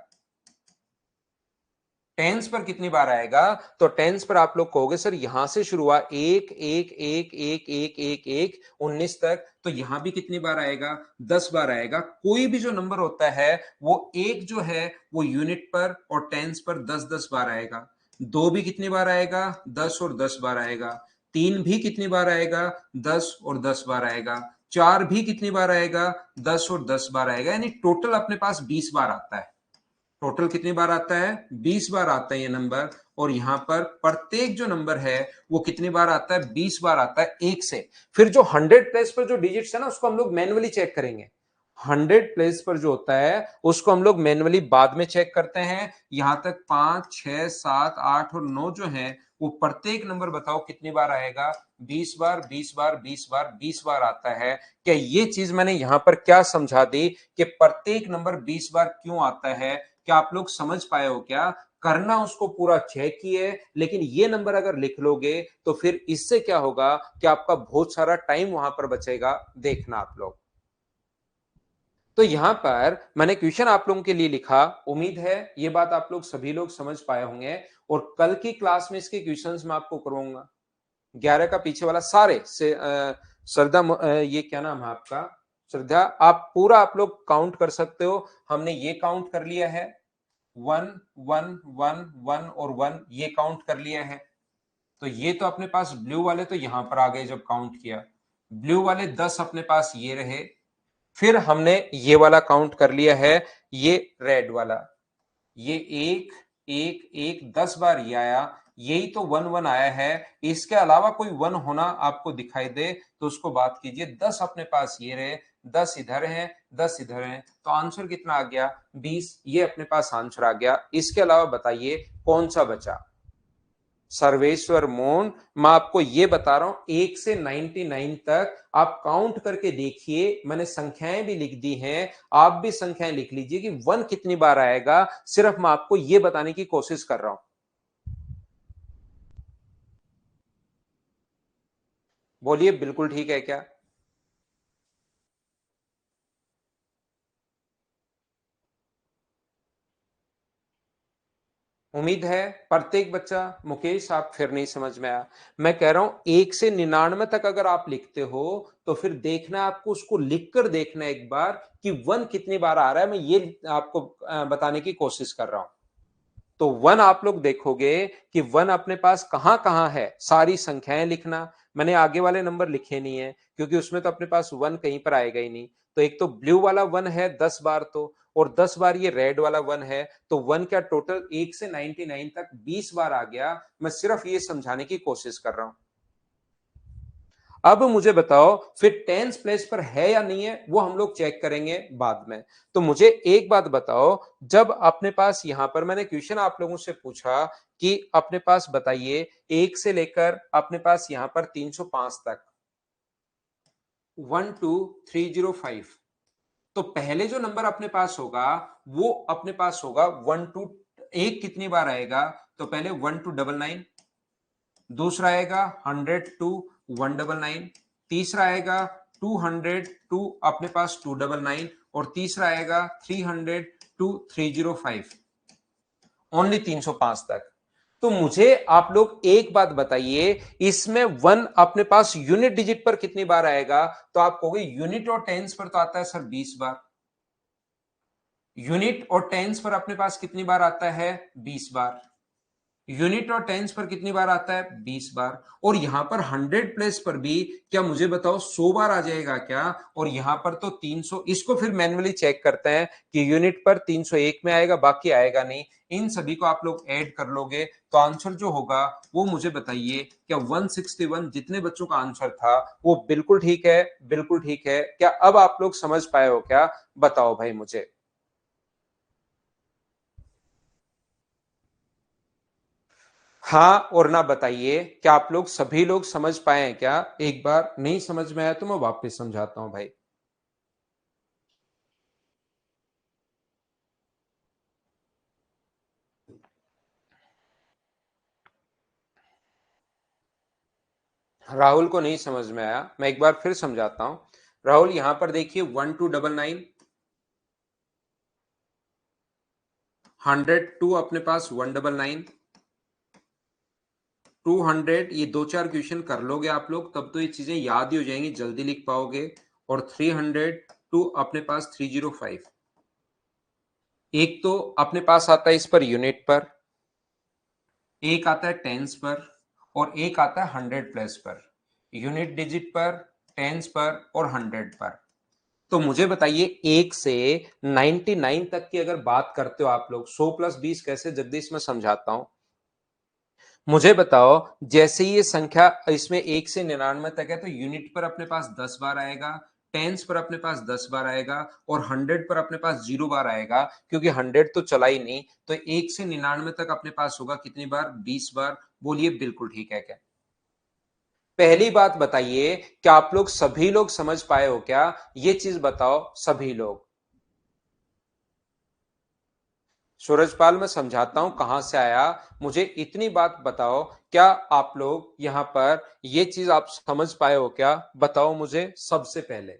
टेंस पर कितनी बार आएगा, तो टेंस पर आप लोग कहोगे सर यहां से शुरू हुआ एक एक एक एक एक एक एक 19 तक, तो यहां भी कितनी बार आएगा, 10 बार आएगा। कोई भी जो नंबर होता है वो एक जो है वो यूनिट पर और टेंस पर 10-10 बार आएगा। दो भी कितनी बार आएगा, 10 और 10 बार आएगा। तीन भी कितनी बार आएगा, 10 और 10 बार आएगा। चार भी कितनी बार आएगा, 10 और 10 बार आएगा, यानी टोटल अपने पास 20 बार आता है। टोटल कितनी बार आता है, 20 बार आता है ये नंबर। और यहां पर प्रत्येक जो नंबर है वो कितनी बार आता है, 20 बार आता है एक से। फिर जो 100 प्लेस पर जो डिजिट्स है ना उसको हम लोग मैन्युअली चेक करेंगे, 100 प्लेस पर जो होता है उसको हम लोग मैन्युअली बाद में चेक करते हैं। यहां तक 5, 6, 7, 8 और 9 जो है वो प्रत्येक नंबर बताओ कितनी बार आएगा, 20 बार 20 बार 20 बार 20 बार आता है। क्या ये चीज मैंने यहां पर क्या समझा दी कि प्रत्येक नंबर 20 बार क्यों आता है, क्या आप लोग समझ पाए हो क्या, करना उसको पूरा चेक ही है, लेकिन ये नंबर अगर लिख लोगे तो फिर इससे क्या होगा कि आपका बहुत सारा टाइम वहां पर बचेगा। देखना आप लोग, तो यहां पर मैंने क्वेश्चन आप लोगों के लिए लिखा। उम्मीद है ये बात आप लोग सभी लोग समझ पाए होंगे, और कल की क्लास में इसके क्वेश्चंस मैं आपको करवाऊंगा। 11 का पीछे वाला सारे से श्रद्धा, ये क्या नाम है आपका, श्रद्धा, आप पूरा आप लोग काउंट कर सकते हो। हमने ये काउंट कर लिया है, 1 1 1 1 और 1, ये काउंट कर लिया है। तो ये तो अपने पास ब्लू वाले तो यहां पर आ गए जब काउंट किया, ब्लू वाले 10 अपने पास ये रहे। फिर हमने ये वाला काउंट कर लिया है, ये रेड वाला, ये एक एक एक 10 बार ये आया, यही तो 1 1 आया है। इसके अलावा कोई 1 होना आपको दिखाई दे तो उसको बात कीजिए। 10 अपने पास ये रहे, 10 इधर हैं, 10 इधर हैं, तो आंसर कितना आ गया, 20। ये अपने पास आंसर आ गया। इसके अलावा बताइए कौन सा बचा। सर्वेश्वर मोहन, मैं आपको ये बता रहा हूं 1 से 99 तक आप काउंट करके देखिए। मैंने संख्याएं भी लिख दी हैं, आप भी संख्याएं लिख लीजिए कि 1 कितनी बार आएगा। सिर्फ मैं आपको ये बताने की कोशिश कर रहा हूं। बोलिए, बिल्कुल ठीक है क्या? उम्मीद है प्रत्येक बच्चा, मुकेश आप फिर नहीं समझ में आया। मैं कह रहा हूं 1 से 99 तक अगर आप लिखते हो तो फिर देखना, आपको उसको लिखकर देखना एक बार कि 1 कितनी बार आ रहा है। मैं ये आपको बताने की कोशिश कर रहा हूं। तो 1 आप लोग देखोगे कि 1 अपने पास कहां कहां है, सारी संख्याएं लिखना। मैंने आगे वाले नंबर लिखे नहीं है क्योंकि उसमें तो अपने पास 1 कहीं पर आएगा ही नहीं। तो एक तो ब्लू वाला 1 है 10 बार, तो और 10 बार ये रेड वाला 1 है, तो 1 का टोटल 1 से 99 तक 20 बार आ गया। मैं सिर्फ ये समझाने की कोशिश कर रहा हूं। अब मुझे बताओ फिर टेंस प्लेस पर है या नहीं है, वो हम लोग चेक करेंगे बाद में। तो मुझे एक बात बताओ, जब अपने पास यहां पर मैंने क्वेश्चन आप लोगों से पूछा कि अपने पास बताइए 1 से लेकर अपने पास यहां पर 305 तक, 12305, तो पहले जो नंबर अपने पास होगा वो अपने पास होगा 1 कितनी बार आएगा, तो पहले 1299, दूसरा आएगा 100 2 199, तीसरा आएगा 200 2 अपने पास 299, और तीसरा आएगा 300 2 305, ओनली 305 तक। तो मुझे आप लोग एक बात बताइए, इसमें 1 अपने पास यूनिट डिजिट पर कितनी बार आएगा, तो आप कहोगे यूनिट और टेंस पर तो आता है सर 20 बार। यूनिट और टेंस पर अपने पास कितनी बार आता है, 20 बार। यूनिट और टेंस पर कितनी बार आता है, 20 बार। और यहां पर 100 प्लेस पर भी क्या मुझे बताओ 100 बार आ जाएगा क्या? और यहां पर तो 300, इसको फिर मैन्युअली चेक करते हैं कि यूनिट पर 301 में आएगा, बाकी आएगा नहीं। इन सभी को आप लोग ऐड कर लोगे तो आंसर जो होगा वो मुझे बताइए, क्या 161 जितने बच्चों का आंसर था वो बिल्कुल ठीक है? बिल्कुल ठीक है क्या? अब आप लोग समझ पाए हो क्या? बताओ भाई मुझे। हाँ और ना बताइए, क्या आप लोग सभी लोग समझ पाए हैं क्या? एक बार नहीं समझ में आया तो मैं वापस समझाता हूं भाई। राहुल को नहीं समझ में आया, मैं एक बार फिर समझाता हूं। राहुल यहां पर देखिए 1299, 102 अपने पास 199, 200, ये दो चार क्वेश्चन कर लोगे आप लोग तब तो ये चीजें याद ही हो जाएंगी, जल्दी लिख पाओगे। और 302 अपने पास 305। एक तो अपने पास आता है इस पर यूनिट पर, एक आता है टेंस पर, और एक आता है 100 प्लस पर। यूनिट डिजिट पर, टेंस पर और 100 पर। तो मुझे बताइए 1 से 99 तक की अगर बात करते हो आप लोग, 100 प्लस 20 कैसे जगदीश, मैं समझाता हूं। मुझे बताओ, जैसे ही ये संख्या इसमें 1 से 99 तक है तो यूनिट पर अपने पास 10 बार आएगा, टेंस पर अपने पास 10 बार आएगा, और 100 पर अपने पास 0 बार आएगा, क्योंकि 100 तो चला ही नहीं। तो 1 से 99 तक अपने पास होगा कितनी बार, 20 बार। बोलिए बिल्कुल ठीक है क्या? पहली बात बताइए, क्या आप लोग सभी लोग समझ पाए हो क्या? ये चीज बताओ सभी लोग। सूरजपाल मैं समझाता हूं कहां से आया, मुझे इतनी बात बताओ, क्या आप लोग यहां पर ये चीज आप समझ पाए हो क्या? बताओ मुझे सबसे पहले।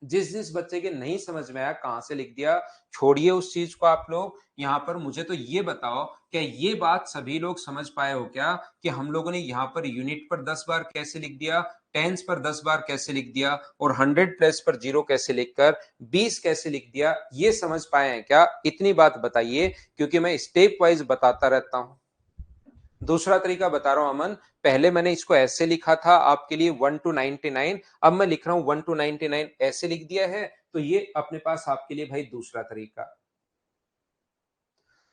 जिस जिस बच्चे के नहीं समझ में आया कहां से लिख दिया, छोड़िए उस चीज को आप लोग। यहां पर मुझे तो ये बताओ, क्या ये बात सभी लोग समझ पाए हो क्या कि हम लोगों ने यहां पर यूनिट पर 10 बार कैसे लिख दिया, टेंस पर 10 बार कैसे लिख दिया, और 100 प्लेस पर 0 कैसे लिखकर 20 कैसे लिख दिया? ये समझ पाए हैं क्या? इतनी बात बताइए, क्योंकि मैं स्टेप वाइज बताता रहता हूं। दूसरा तरीका बता रहा हूं अमन, पहले मैंने इसको ऐसे लिखा था आपके लिए 1 to 99, अब मैं लिख रहा हूं 1 to 99 ऐसे लिख दिया है। तो ये अपने पास आपके लिए भाई दूसरा तरीका।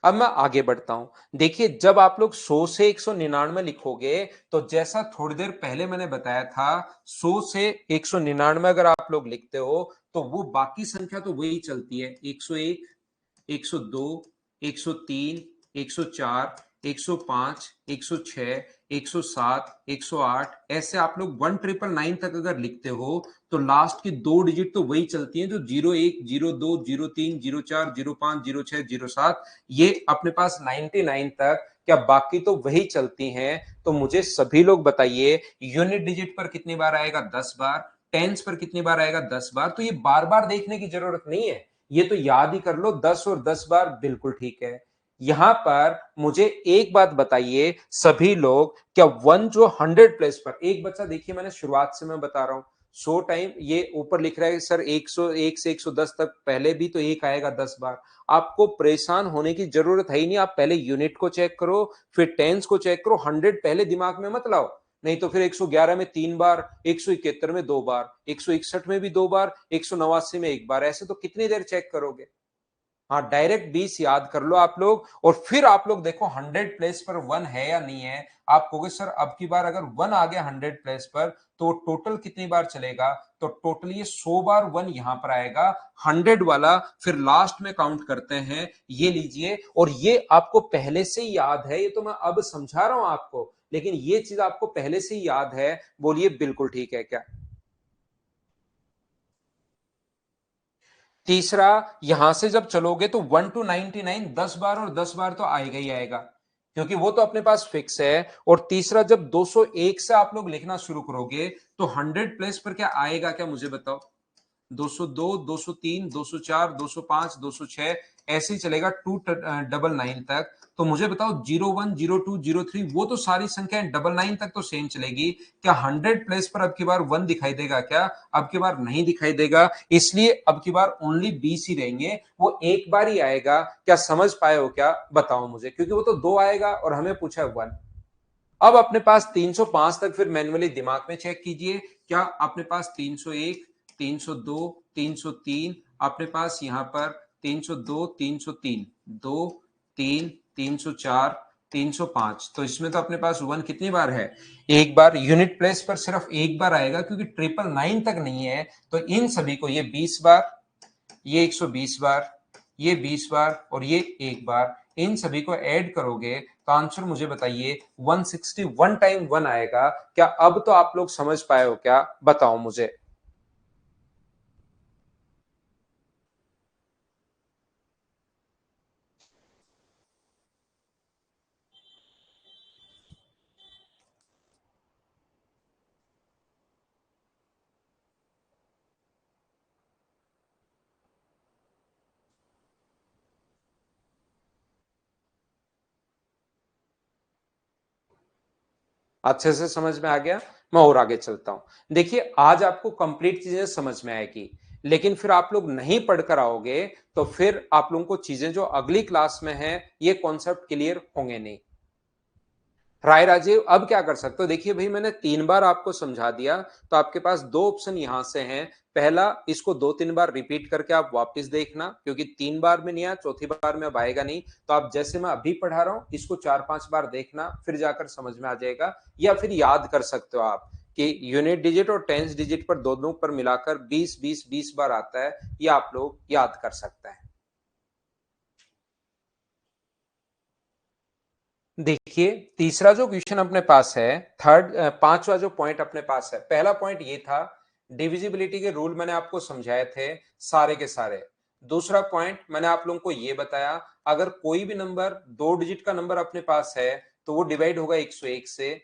अब मैं आगे बढ़ता हूं। देखिए, जब आप लोग 100 से 199 लिखोगे, तो जैसा थोड़ी देर पहले मैंने बताया था, 100 से 199 अगर आप लोग लिखते हो, तो वो बाकी संख्या तो वही चलती है, 101, 102, 103, 104, 105, 106, 107, 108, ऐसे आप लोग 1999 तक अगर लिखते हो, तो लास्ट की दो डिजिट तो वही चलती हैं, जो 01, 02, 03, 04, 05, 06, 07, ये अपने पास 99 तक, क्या बाकी तो वही चलती हैं? तो मुझे सभी लोग बताइए, यूनिट डिजिट पर कितनी बार आएगा? 10 बार। टेंस पर कितनी बार आएगा? 10 बार। तो ये बार बार देखने की जरूरत नहीं है, ये तो याद ही कर लो, 10 और 10 बार बिल्कुल ठीक है। यहां पर मुझे एक बात बताइए सभी लोग, क्या वन जो 100 प्लेस पर, एक बच्चा देखिए, मैंने शुरुआत से मैं बता रहा हूं, 100 टाइम ये ऊपर लिख रहा है सर 101 से 110 तक, पहले भी तो एक आएगा 10 बार। आपको परेशान होने की जरूरत है ही नहीं, आप पहले यूनिट को चेक करो, फिर टेंस को चेक करो, 100 पहले दिमाग में मत लाओ, नहीं तो फिर 111 में 3 बार, 171 में 2 बार, 161 में भी 2 बार, 189 में 1 बार, ऐसे तो कितनी देर चेक करोगे? हाँ, डायरेक्ट 20 याद कर लो आप लोग, और फिर आप लोग देखो 100 प्लेस पर 1 है या नहीं है। आप कहोगे सर अब की बार अगर 1 आ गया 100 प्लेस पर, तो टोटल कितनी बार चलेगा? तो टोटल ये 100 बार 1 यहां पर आएगा, 100 वाला फिर लास्ट में काउंट करते हैं, ये लीजिए। और ये आपको पहले से ही याद है, ये तो मैं अब समझा रहा हूं आपको, लेकिन ये चीज आपको पहले से ही याद है। बोलिए बिल्कुल ठीक है क्या? तीसरा, यहां से जब चलोगे तो 1 to 99 10 बार, और 10 बार तो आएगा ही आएगा, क्योंकि वो तो अपने पास फिक्स है। और तीसरा, जब 201 से आप लोग लिखना शुरू करोगे, तो 100 प्लेस पर क्या आएगा, क्या मुझे बताओ? 202, 203, 204, 205, 206, ऐसे ही चलेगा 299 तक। तो मुझे बताओ 01, 02, 03, वो तो सारी संख्याएं 99 तक तो सेम चलेगी, क्या 100 प्लेस पर अब की बार 1 दिखाई देगा क्या? अब की बार नहीं दिखाई देगा, इसलिए अब की बार ओनली 20 ही रहेंगे, वो एक बार ही आएगा। क्या समझ पाए हो क्या? बताओ मुझे, क्योंकि वो तो 2 आएगा और हमें पूछा है 1। अब अपने पास 305 तक फिर मैन्युअली दिमाग में चेक कीजिए, क्या अपने पास 301, 302, 303, अपने पास यहां पर 302, 303, 2, 3, 304, 305, तो इसमें तो अपने पास 1 कितनी बार है? एक बार। यूनिट प्लेस पर सिर्फ एक बार आएगा, क्योंकि 999 तक नहीं है, तो इन सभी को ये 20 बार, ये 120 बार, ये 20 बार, और ये एक बार, इन सभी को ऐड करोगे तो आंसर मुझे बताइए 161 टाइम 1 आएगा। क्या अब तो आप लोग समझ पाए हो क्या? बताओ मुझे। अच्छे से समझ में आ गया? मैं और आगे चलता हूं। देखिए, आज आपको कंप्लीट चीजें समझ में आएगी, लेकिन फिर आप लोग नहीं पढ़कर आओगे, तो फिर आप लोगों को चीजें जो अगली क्लास में है, ये कॉन्सेप्ट क्लियर होंगे नहीं। राय राजीव, अब क्या कर सकते हो? देखिए भाई, मैंने 3 बार आपको समझा दिया, तो आपके पास दो ऑप्शन यहां से हैं। पहला, इसको 2-3 बार रिपीट करके आप वापस देखना, क्योंकि 3 बार में नहीं आया, चौथी बार में अब आएगा नहीं। तो आप जैसे मैं अभी पढ़ा रहा हूं, इसको 4-5 बार देखना, फिर जाकर समझ में आ जाएगा। या फिर याद कर सकते हो आप कि यूनिट डिजिट और टेंस डिजिट पर दोनों पर मिलाकर 20-20-20 बार आता है, ये आप लोग याद कर सकते हैं। देखिए, तीसरा जो क्वेश्चन अपने पास है, पांचवा जो पॉइंट अपने पास है, पहला पॉइंट ये था, डिविजिबिलिटी के रूल मैंने आपको समझाए थे सारे के सारे। दूसरा पॉइंट मैंने आप लोगों को ये बताया, अगर कोई भी नंबर 2 डिजिट का नंबर अपने पास है तो वो डिवाइड होगा 101 से।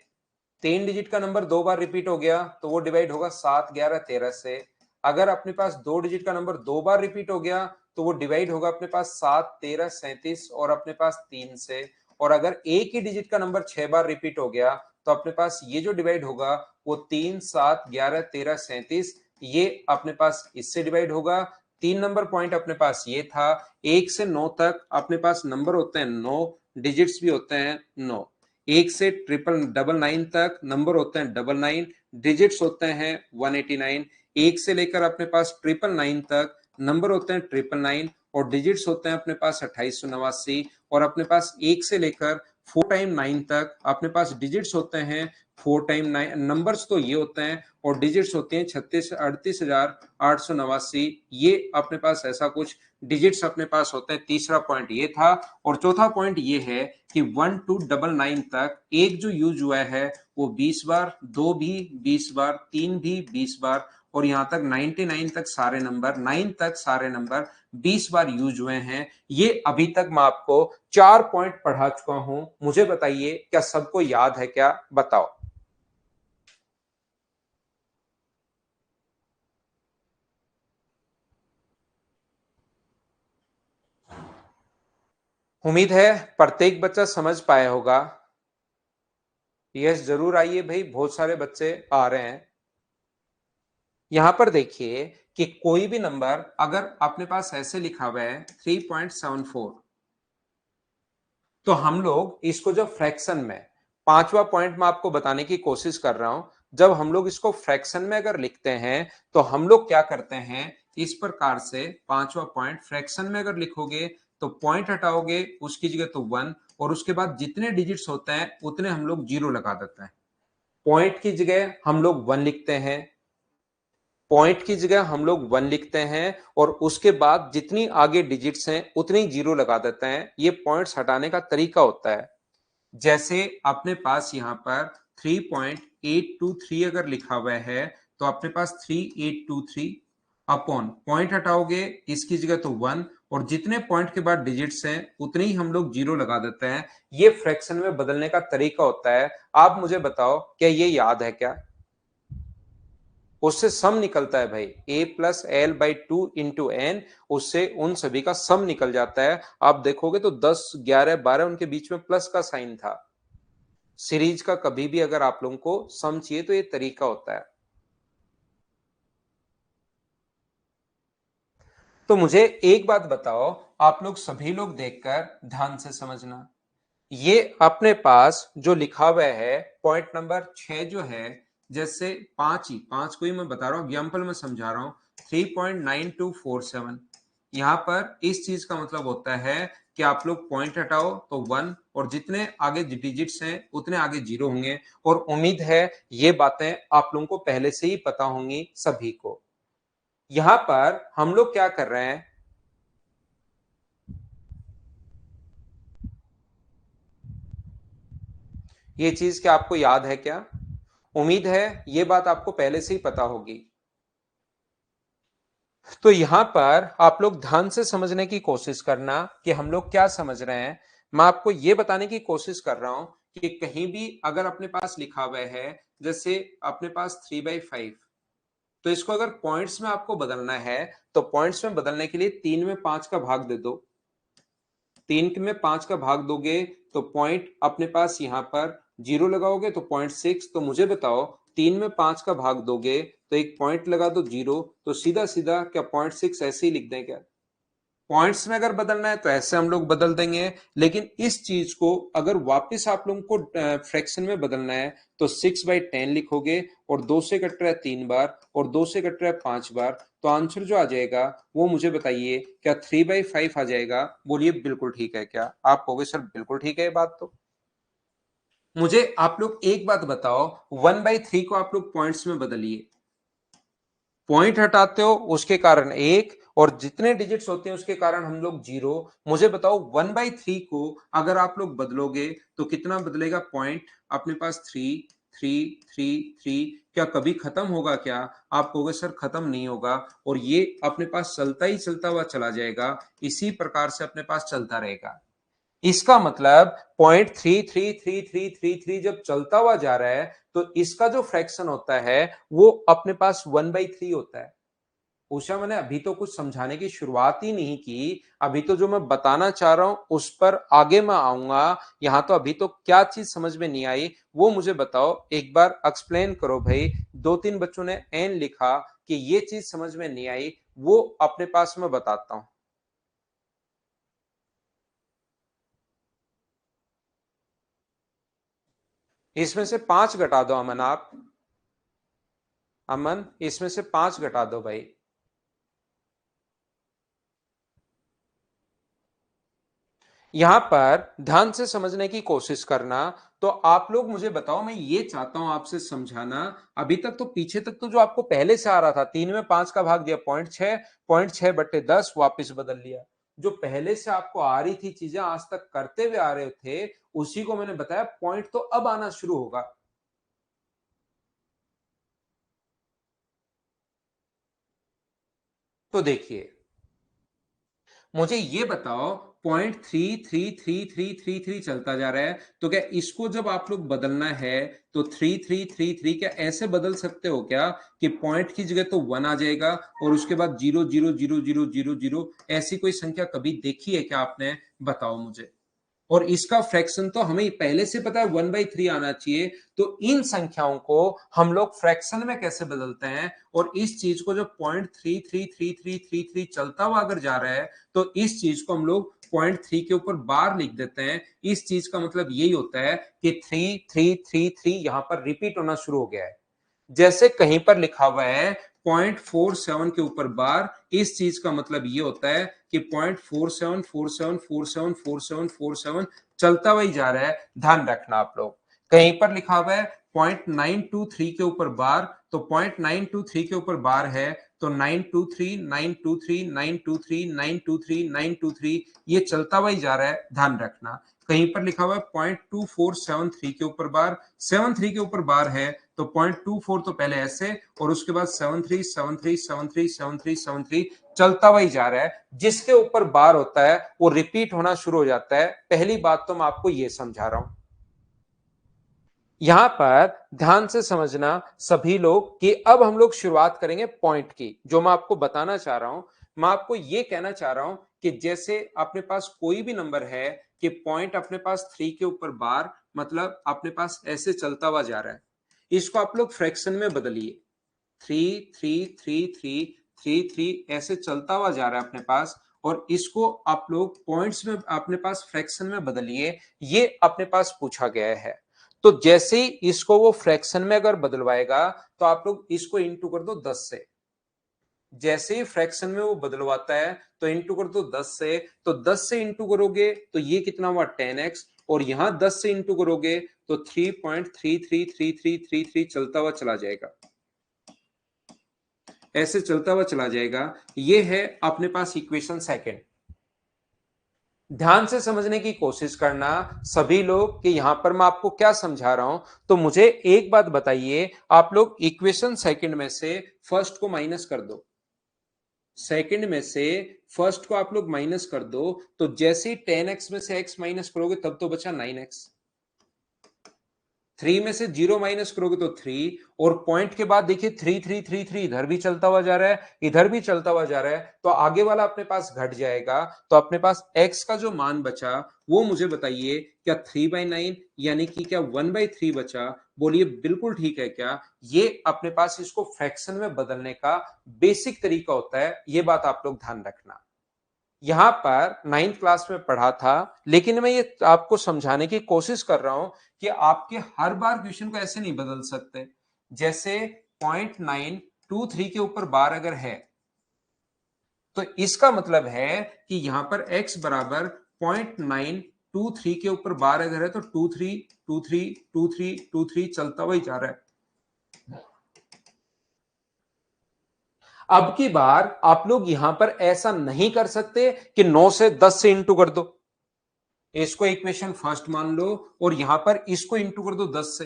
3 डिजिट का नंबर 2 बार रिपीट हो गया तो वो डिवाइड होगा 7, 11, 13 से। अगर अपने पास 2 डिजिट का नंबर 2 बार रिपीट हो गया तो वो डिवाइड होगा अपने पास 7, 13, 37 और अपने पास 3 से। और अगर एक ही डिजिट का नंबर 6 बार रिपीट हो गया तो अपने पास ये जो डिवाइड होगा वो 3, 7, 11, 13, 37 ये अपने पास इससे डिवाइड होगा। 3 नंबर पॉइंट अपने पास ये था। 1 से 9 तक अपने पास नंबर होते हैं 9, डिजिट्स भी होते हैं 9। 1 से 999 तक नंबर होते हैं 99, डिजिट्स होते हैं 189। 1 से लेकर अपने पास 999 तक नंबर होते हैं 999 और डिजिट्स होते हैं अपने पास 2889। और अपने पास 1 से लेकर 4 टाइम 9 तक अपने पास डिजिट्स होते हैं 4 टाइम 9, नंबर्स तो ये होते हैं और डिजिट्स होती हैं 38,38,889। ये अपने पास ऐसा कुछ डिजिट्स अपने पास होते हैं। तीसरा पॉइंट ये था। और चौथा पॉइंट ये है कि 1 to 99 तक एक जो यूज हुआ है वो 20 बार, 2 भी 20 बार, 3 भी 20 बार और यहां तक 99 तक सारे नंबर, 9 तक सारे नंबर 20 बार यूज हुए हैं। ये अभी तक मैं आपको 4 पॉइंट पढ़ा चुका हूं। मुझे बताइए क्या सबको याद है क्या? बताओ। उम्मीद है प्रत्येक बच्चा समझ पाया होगा। यस जरूर आइए भाई, बहुत सारे बच्चे आ रहे हैं। यहां पर देखिए कि कोई भी नंबर अगर अपने पास ऐसे लिखा हुआ है 3.74, तो हम लोग इसको जब फ्रैक्शन में, पांचवा पॉइंट में आपको बताने की कोशिश कर रहा हूं, जब हम लोग इसको फ्रैक्शन में अगर लिखते हैं तो हम लोग क्या करते हैं इस प्रकार से। पांचवा पॉइंट फ्रैक्शन में अगर लिखोगे तो पॉइंट हटाओगे उसकी जगह तो 1 और उसके बाद जितने डिजिट्स होते हैं उतने हम लोग जीरो लगा देते हैं। पॉइंट की जगह हम लोग 1 लिखते हैं, पॉइंट की जगह हम लोग 1 लिखते हैं और उसके बाद जितनी आगे डिजिट्स हैं उतनी जीरो लगा देते हैं। ये पॉइंट्स हटाने का तरीका होता है। जैसे अपने पास यहां पर 3.823 अगर लिखा हुआ है तो अपने पास 3823 अपॉन पॉइंट हटाओगे इसकी जगह तो 1 और जितने पॉइंट के बाद डिजिट्स हैं उतने ही हम लोग जीरो लगा देते हैं। ये फ्रैक्शन में बदलने का तरीका होता है। आप मुझे बताओ क्या ये याद है क्या? उससे सम निकलता है भाई, a+l/2 इंटू एन, उससे उन सभी का सम निकल जाता है। आप देखोगे तो 10, 11, 12 उनके बीच में प्लस का साइन था। सीरीज का कभी भी अगर आप लोगों को सम चाहिए तो ये तरीका होता है। तो मुझे एक बात बताओ, आप लोग सभी लोग देखकर ध्यान से समझना। ये अपने पास जो लिखा हुआ है पॉइंट नंबर 6 जो है, जैसे पांच को ही मैं बता रहा हूं, एग्जाम्पल में समझा रहा हूं। 3.9247 यहां पर इस चीज का मतलब होता है कि आप लोग पॉइंट हटाओ तो 1 और जितने आगे डिजिट्स हैं उतने आगे जीरो होंगे। और उम्मीद है ये बातें आप लोगों को पहले से ही पता होंगी सभी को। यहां पर हम लोग क्या कर रहे हैं, ये चीज क्या आपको याद है क्या? उम्मीद है ये बात आपको पहले से ही पता होगी। तो यहां पर आप लोग ध्यान से समझने की कोशिश करना कि हम लोग क्या समझ रहे हैं। मैं आपको यह बताने की कोशिश कर रहा हूं कि कहीं भी अगर अपने पास लिखा हुआ है जैसे अपने पास 3/5, तो इसको अगर पॉइंट्स में आपको बदलना है तो पॉइंट्स में बदलने के लिए 3 में 5 का भाग दे दो। 3 में 5 का भाग दोगे तो पॉइंट अपने पास यहां पर जीरो लगाओगे तो 0.6। तो मुझे बताओ 3 में 5 का भाग दोगे तो एक पॉइंट लगा दो जीरो, तो सीधा सीधा क्या 0.6 ऐसे ही लिख दें क्या? पॉइंट्स में अगर बदलना है तो ऐसे हम लोग बदल देंगे। लेकिन इस चीज को अगर वापस आप लोगों को फ्रैक्शन में बदलना है तो 6/10 लिखोगे और 2 से कट रहा है 3 बार और 2 से कट रहा है 5 बार। तो आंसर जो आ जाएगा वो मुझे बताइए क्या 3/5 आ जाएगा? बोलिए बिल्कुल ठीक है क्या? आप कहोगे सर बिल्कुल ठीक है ये बात। तो मुझे आप लोग एक बात बताओ, 1/3 को आप लोग पॉइंट्स में बदलिए। पॉइंट हटाते हो उसके कारण एक और जितने डिजिट्स होते हैं उसके कारण हम लोग जीरो। मुझे बताओ 1/3 को अगर आप लोग बदलोगे तो कितना बदलेगा? पॉइंट अपने पास 3, 3, 3, 3, क्या कभी खत्म होगा क्या? आप कहोगे सर खत्म नहीं होगा और ये अपने पास चलता ही चलता हुआ चला जाएगा, इसी प्रकार से अपने पास चलता रहेगा। इसका मतलब 0.33333 जब चलता हुआ जा रहा है तो इसका जो फ्रैक्शन होता है वो अपने पास 1/3 होता है। उषा, मैंने अभी तो कुछ समझाने की शुरुआत ही नहीं की, अभी तो जो मैं बताना चाह रहा हूं उस पर आगे मैं आऊंगा। यहां तो अभी तो क्या चीज समझ में नहीं आई वो मुझे बताओ, एक बार एक्सप्लेन करो भाई। दो तीन बच्चों ने एन लिखा कि ये चीज समझ में नहीं आई, वो अपने पास मैं बताता हूं। इसमें से 5 घटा दो अमन, आप अमन इसमें से 5 घटा दो भाई। यहां पर ध्यान से समझने की कोशिश करना। तो आप लोग मुझे बताओ, मैं ये चाहता हूं आपसे समझाना। अभी तक तो पीछे तक तो जो आपको पहले से आ रहा था, 3 में 5 का भाग दिया 0.6, 0.6/10 वापिस बदल लिया। जो पहले से आपको आ रही थी चीजें, आज तक करते हुए आ रहे थे, उसी को मैंने बताया पॉइंट तो अब आना शुरू होगा। तो देखिए, मुझे ये बताओ, 0.33333 चलता जा रहा है, तो क्या इसको जब आप लोग बदलना है तो 3333 क्या ऐसे बदल सकते हो क्या कि पॉइंट की जगह तो 1 आ जाएगा और उसके बाद 0 0 0 0 0 0 ऐसी कोई संख्या कभी देखी है क्या आपने? बताओ मुझे। और इसका फ्रैक्शन तो हमें पहले से पता है 1/3 आना चाहिए। तो इन संख्याओं को हम लोग फ्रैक्शन में कैसे बदलते हैं? और इस चीज को जो 0.333333 चलता हुआ अगर जा रहा है तो इस चीज को हम लोग 0.3 के ऊपर बार लिख देते हैं। इस चीज का मतलब यही होता है कि 3333 यहां पर रिपीट होना शुरू हो गया है। जैसे कहीं पर लिखा हुआ है 0.47 के ऊपर बार, इस चीज का मतलब ये होता है कि 0.4747474747 चलता हुआ ही जा रहा है। ध्यान रखना आप लोग। कहीं पर लिखा हुआ है 0.923 के ऊपर बार, तो 0.923 के ऊपर बार है तो 923 ये चलता हुआ ही जा रहा है। ध्यान रखना। कहीं पर लिखा हुआ है 0.2473 के ऊपर बार, 73 के ऊपर बार है तो 0.24 तो पहले ऐसे और उसके बाद 73 चलता हुआ ही जा रहा है। जिसके ऊपर बार होता है वो रिपीट होना शुरू हो जाता है। पहली बात तो मैं आपको ये समझा रहा हूं। यहां पर ध्यान से समझना सभी लोग कि अब हम लोग शुरुआत करेंगे पॉइंट की। जो मैं आपको बताना चाह रहा हूं, मैं आपको यह कहना चाह रहा हूं कि जैसे अपने पास कोई भी नंबर है कि पॉइंट अपने पास 3 के ऊपर बार, मतलब अपने पास ऐसे चलता हुआ जा रहा है, इसको आप लोग फ्रैक्शन में बदलिए। 3 3 3 3 3 ऐसे चलता हुआ जा रहा है अपने पास, और इसको आप लोग पॉइंट्स में अपने पास फ्रैक्शन में बदलिए। ये अपने पास पूछा गया है। तो जैसे ही इसको वो फ्रैक्शन में अगर बदलवाएगा तो आप लोग इसको इंटू कर दो 10 से। जैसे ही फ्रैक्शन में वो बदलवाता है तो इंटू कर दो 10 से। तो 10 से इंटू करोगे तो ये कितना हुआ 10x, और यहां 10 से इंटू करोगे तो 3.333333 चलता हुआ चला जाएगा। ऐसे चलता हुआ चला जाएगा। ये है अपने पास इक्वेशन सेकंड। ध्यान से समझने की कोशिश करना सभी लोग कि यहां पर मैं आपको क्या समझा रहा हूं। तो मुझे एक बात बताइए, आप लोग इक्वेशन सेकंड में से फर्स्ट को माइनस कर दो। सेकंड में से फर्स्ट को आप लोग माइनस कर दो, तो जैसे ही 10x में से x माइनस करोगे तब तो बचा 9x। 3 में से 0 माइनस करोगे तो 3, और पॉइंट के बाद देखिए 3 3 3 3 इधर भी चलता हुआ जा रहा है, इधर भी चलता हुआ जा रहा है, तो आगे वाला अपने पास घट जाएगा। तो अपने पास x का जो मान बचा वो मुझे बताइए, क्या 3/9 यानी कि क्या 1/3 बचा? बोलिए बिल्कुल ठीक है क्या? ये अपने पास इसको फ्रैक्शन में बदलने का बेसिक तरीका होता है। ये बात आप लोग ध्यान रखना। यहां पर 9th क्लास में पढ़ा था, लेकिन मैं ये आपको समझाने की कोशिश कर रहा हूं कि आपके हर बार क्वेश्चन को ऐसे नहीं बदल सकते। जैसे 0.923 के ऊपर बार अगर है तो इसका मतलब है कि यहां पर x बराबर 0.923 के ऊपर बार अगर है तो 23 चलता हुआ ही जा रहा है। अब की बार आप लोग यहां पर ऐसा नहीं कर सकते कि 9 से 10 से इंटू कर दो, इसको इक्वेशन फर्स्ट मान लो और यहां पर इसको इंटू कर दो 10 से।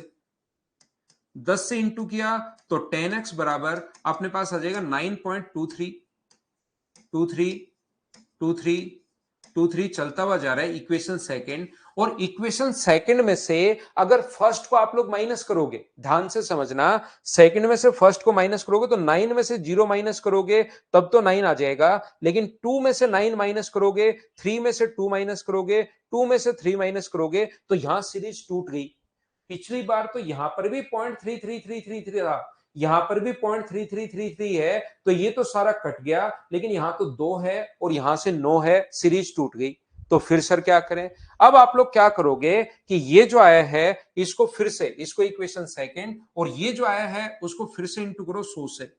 10 से इंटू किया तो 10x बराबर अपने पास आ जाएगा 9.23 23 चलता हुआ जा रहा है इक्वेशन सेकंड। और इक्वेशन सेकंड में से अगर फर्स्ट को आप लोग माइनस करोगे, ध्यान से समझना, सेकंड में से फर्स्ट को माइनस करोगे तो 9 में से 0 माइनस करोगे तब तो 9 आ जाएगा, लेकिन 2 में से 9 माइनस करोगे, 3 में से 2 माइनस करोगे, 2 में से 3 माइनस करोगे तो यहां सीरीज टूट गई। पिछली बार तो यहां पर भी 0.3333 था, यहां पर भी 0.3333 है, तो ये तो सारा कट गया, लेकिन यहां तो 2 है और यहां से 9 है, सीरीज टूट गई। तो फिर सर क्या करें? अब आप लोग क्या करोगे कि ये जो आया है इसको फिर से, इसको इक्वेशन सेकंड, और ये जो आया है उसको फिर से इंटू करो 100 से।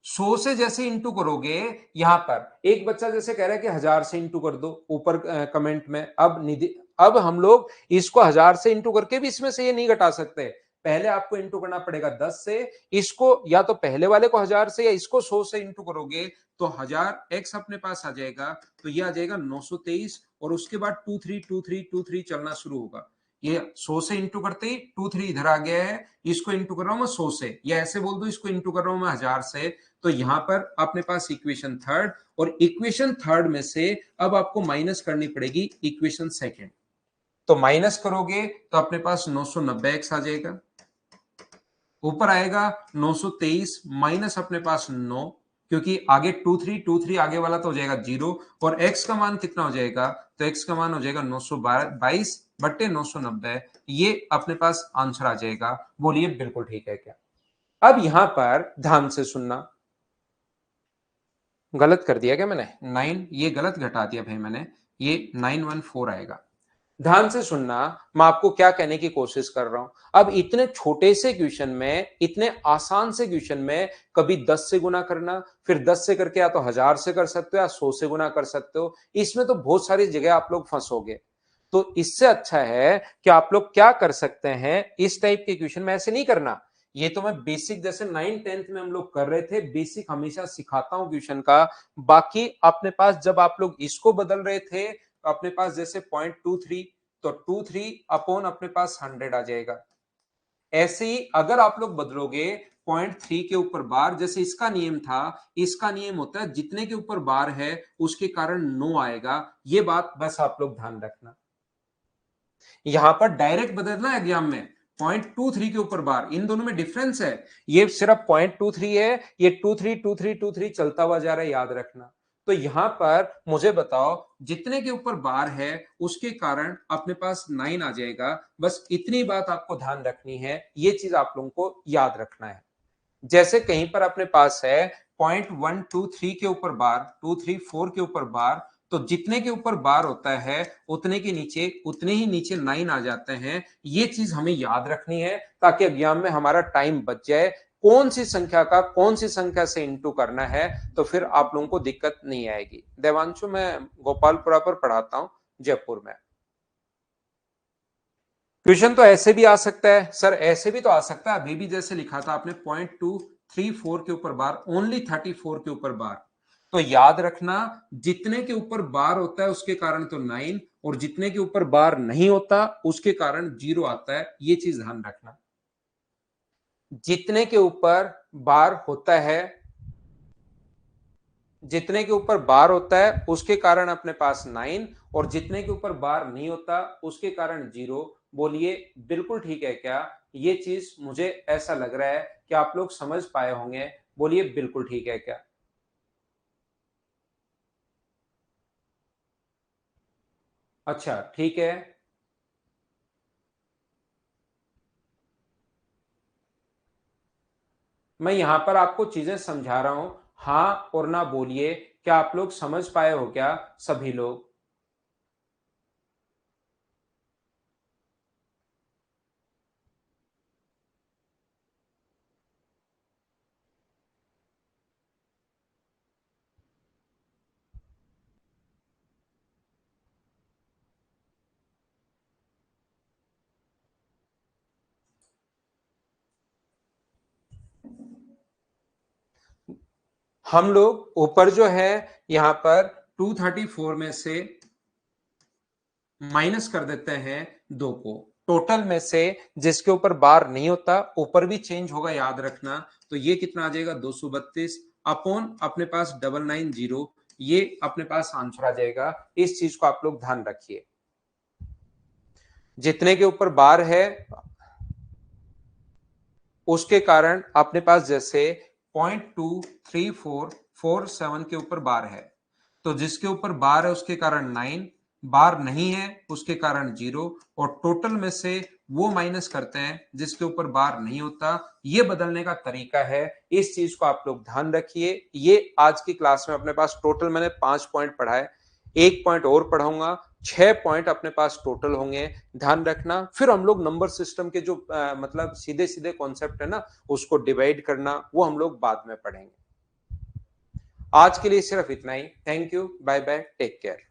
100 से जैसे इंटू करोगे, यहां पर एक बच्चा जैसे कह रहा है कि 1000 से इंटू कर दो ऊपर कमेंट में। अब निधि, अब हम लोग इसको 1000 से इंटू करके भी इसमें से ये नहीं घटा सकते, पहले आपको इंटू करना पड़ेगा 10 से। इसको या तो पहले वाले को 1000 से या इसको 100 से इंटू करोगे तो 1000 एक्स अपने पास आ जाएगा, तो ये आ जाएगा 923, और उसके बाद 232323 चलना शुरू होगा। ये 100 से इंटू करते ही 23 इधर आ गया है, इसको इंटू कर रहा हूं मैं 100 से, या ऐसे बोल दो इसको इंटू कर रहा हूं मैं 1000 से। तो यहां पर अपने पास इक्वेशन थर्ड, और इक्वेशन थर्ड में से अब आपको माइनस करनी पड़ेगी इक्वेशन सेकंड। तो माइनस करोगे तो अपने पास 990x आ जाएगा, ऊपर आएगा 923 माइनस अपने पास 9, क्योंकि आगे 2323 आगे वाला तो हो जाएगा 0, और x का मान कितना हो जाएगा? तो x का मान हो जाएगा 922 बट्टे 990, ये अपने पास आंसर आ जाएगा। बोलिए बिल्कुल ठीक है क्या? अब यहां पर ध्यान से सुनना, गलत कर दिया क्या मैंने? 9, ये गलत घटा दिया भाई मैंने, ये 914 आएगा। ध्यान से सुनना, मैं आपको क्या कहने की कोशिश कर रहा हूं। अब इतने छोटे से क्वेश्चन में, इतने आसान से क्वेश्चन में कभी 10 से गुना करना, फिर 10 से करके या तो 1000 से कर सकते हो या 100 से गुना कर सकते हो, इसमें तो बहुत सारी जगह आप लोग फंसोगे। तो इससे अच्छा है कि आप लोग क्या कर सकते हैं, इस टाइप के क्वेश्चन में ऐसे नहीं करना। ये तो मैं बेसिक जैसे 9th-10th में हम लोग कर रहे थे, बेसिक हमेशा सिखाता हूं क्वेश्चन का। बाकी अपने पास जब आप लोग इसको बदल रहे थे, अपने पास जैसे 0.23, तो 23 अपॉन अपने पास 100 आ जाएगा। ऐसे ही अगर आप लोग बदलोगे 0.3 के ऊपर बार, जैसे इसका नियम था, इसका नियम होता है जितने के ऊपर बार है उसके कारण 9 आएगा। ये बात बस आप लोग ध्यान रखना। यहां पर डायरेक्ट बदलना एग्जाम में 0.23 के ऊपर बार, इन दोनों में डिफरेंस है। ये सिर्फ 0.23 है, ये 232323 चलता हुआ जा रहा है, याद रखना। तो यहां पर मुझे बताओ, जितने के ऊपर बार है उसके कारण अपने पास 9 आ जाएगा। बस इतनी बात आपको ध्यान रखनी है, ये चीज आप लोगों को याद रखना है। जैसे कहीं पर अपने पास है 0.123 के ऊपर बार, 234 के ऊपर बार, तो जितने के ऊपर बार होता है उतने के नीचे, उतने ही नीचे 9 आ जाते हैं। ये चीज हमें याद रखनी है ताकि एग्जाम में हमारा टाइम बच जाए। कौन सी संख्या का कौन सी संख्या से इंटू करना है, तो फिर आप लोगों को दिक्कत नहीं आएगी। देवांशु, मैं गोपालपुरा पर पढ़ाता हूं, जयपुर में। क्वेश्चन तो ऐसे भी आ सकता है सर, ऐसे भी तो आ सकता है, अभी भी जैसे लिखा था आपने 0.234 के ऊपर बार, ओनली 34 के ऊपर बार। तो याद रखना, जितने के ऊपर बार होता है उसके कारण तो 9, और जितने के ऊपर बार नहीं होता उसके कारण 0 आता है। ये चीज ध्यान रखना, जितने के ऊपर बार होता है, जितने के ऊपर बार होता है उसके कारण अपने पास 9, और जितने के ऊपर बार नहीं होता उसके कारण 0। बोलिए बिल्कुल ठीक है क्या? ये चीज मुझे ऐसा लग रहा है कि आप लोग समझ पाए होंगे। बोलिए बिल्कुल ठीक है क्या? अच्छा ठीक है, मैं यहां पर आपको चीजें समझा रहा हूं, हाँ और ना बोलिए। क्या आप लोग समझ पाए हो क्या सभी लोग? हम लोग ऊपर जो है यहां पर 234 में से माइनस कर देते हैं 2 को, टोटल में से जिसके ऊपर बार नहीं होता ऊपर भी चेंज होगा, याद रखना। तो ये कितना आ जाएगा 232 अपॉन अपने पास 990, ये अपने पास आंसर आ जाएगा। इस चीज को आप लोग ध्यान रखिए, जितने के ऊपर बार है उसके कारण अपने पास जैसे 0.23447 के ऊपर बार है, तो जिसके ऊपर बार है उसके कारण 9, बार नहीं है उसके कारण 0, और टोटल में से वो माइनस करते हैं जिसके ऊपर बार नहीं होता। ये बदलने का तरीका है, इस चीज को आप लोग ध्यान रखिए। ये आज की क्लास में अपने पास टोटल मैंने 5 पॉइंट पढ़ाए, 1 पॉइंट और पढ़ाऊंगा, 6 पॉइंट अपने पास टोटल होंगे, ध्यान रखना। फिर हम लोग नंबर सिस्टम के जो मतलब सीधे सीधे कॉन्सेप्ट है ना, उसको डिवाइड करना, वो हम लोग बाद में पढ़ेंगे। आज के लिए सिर्फ इतना ही। Thank you, bye bye, take care.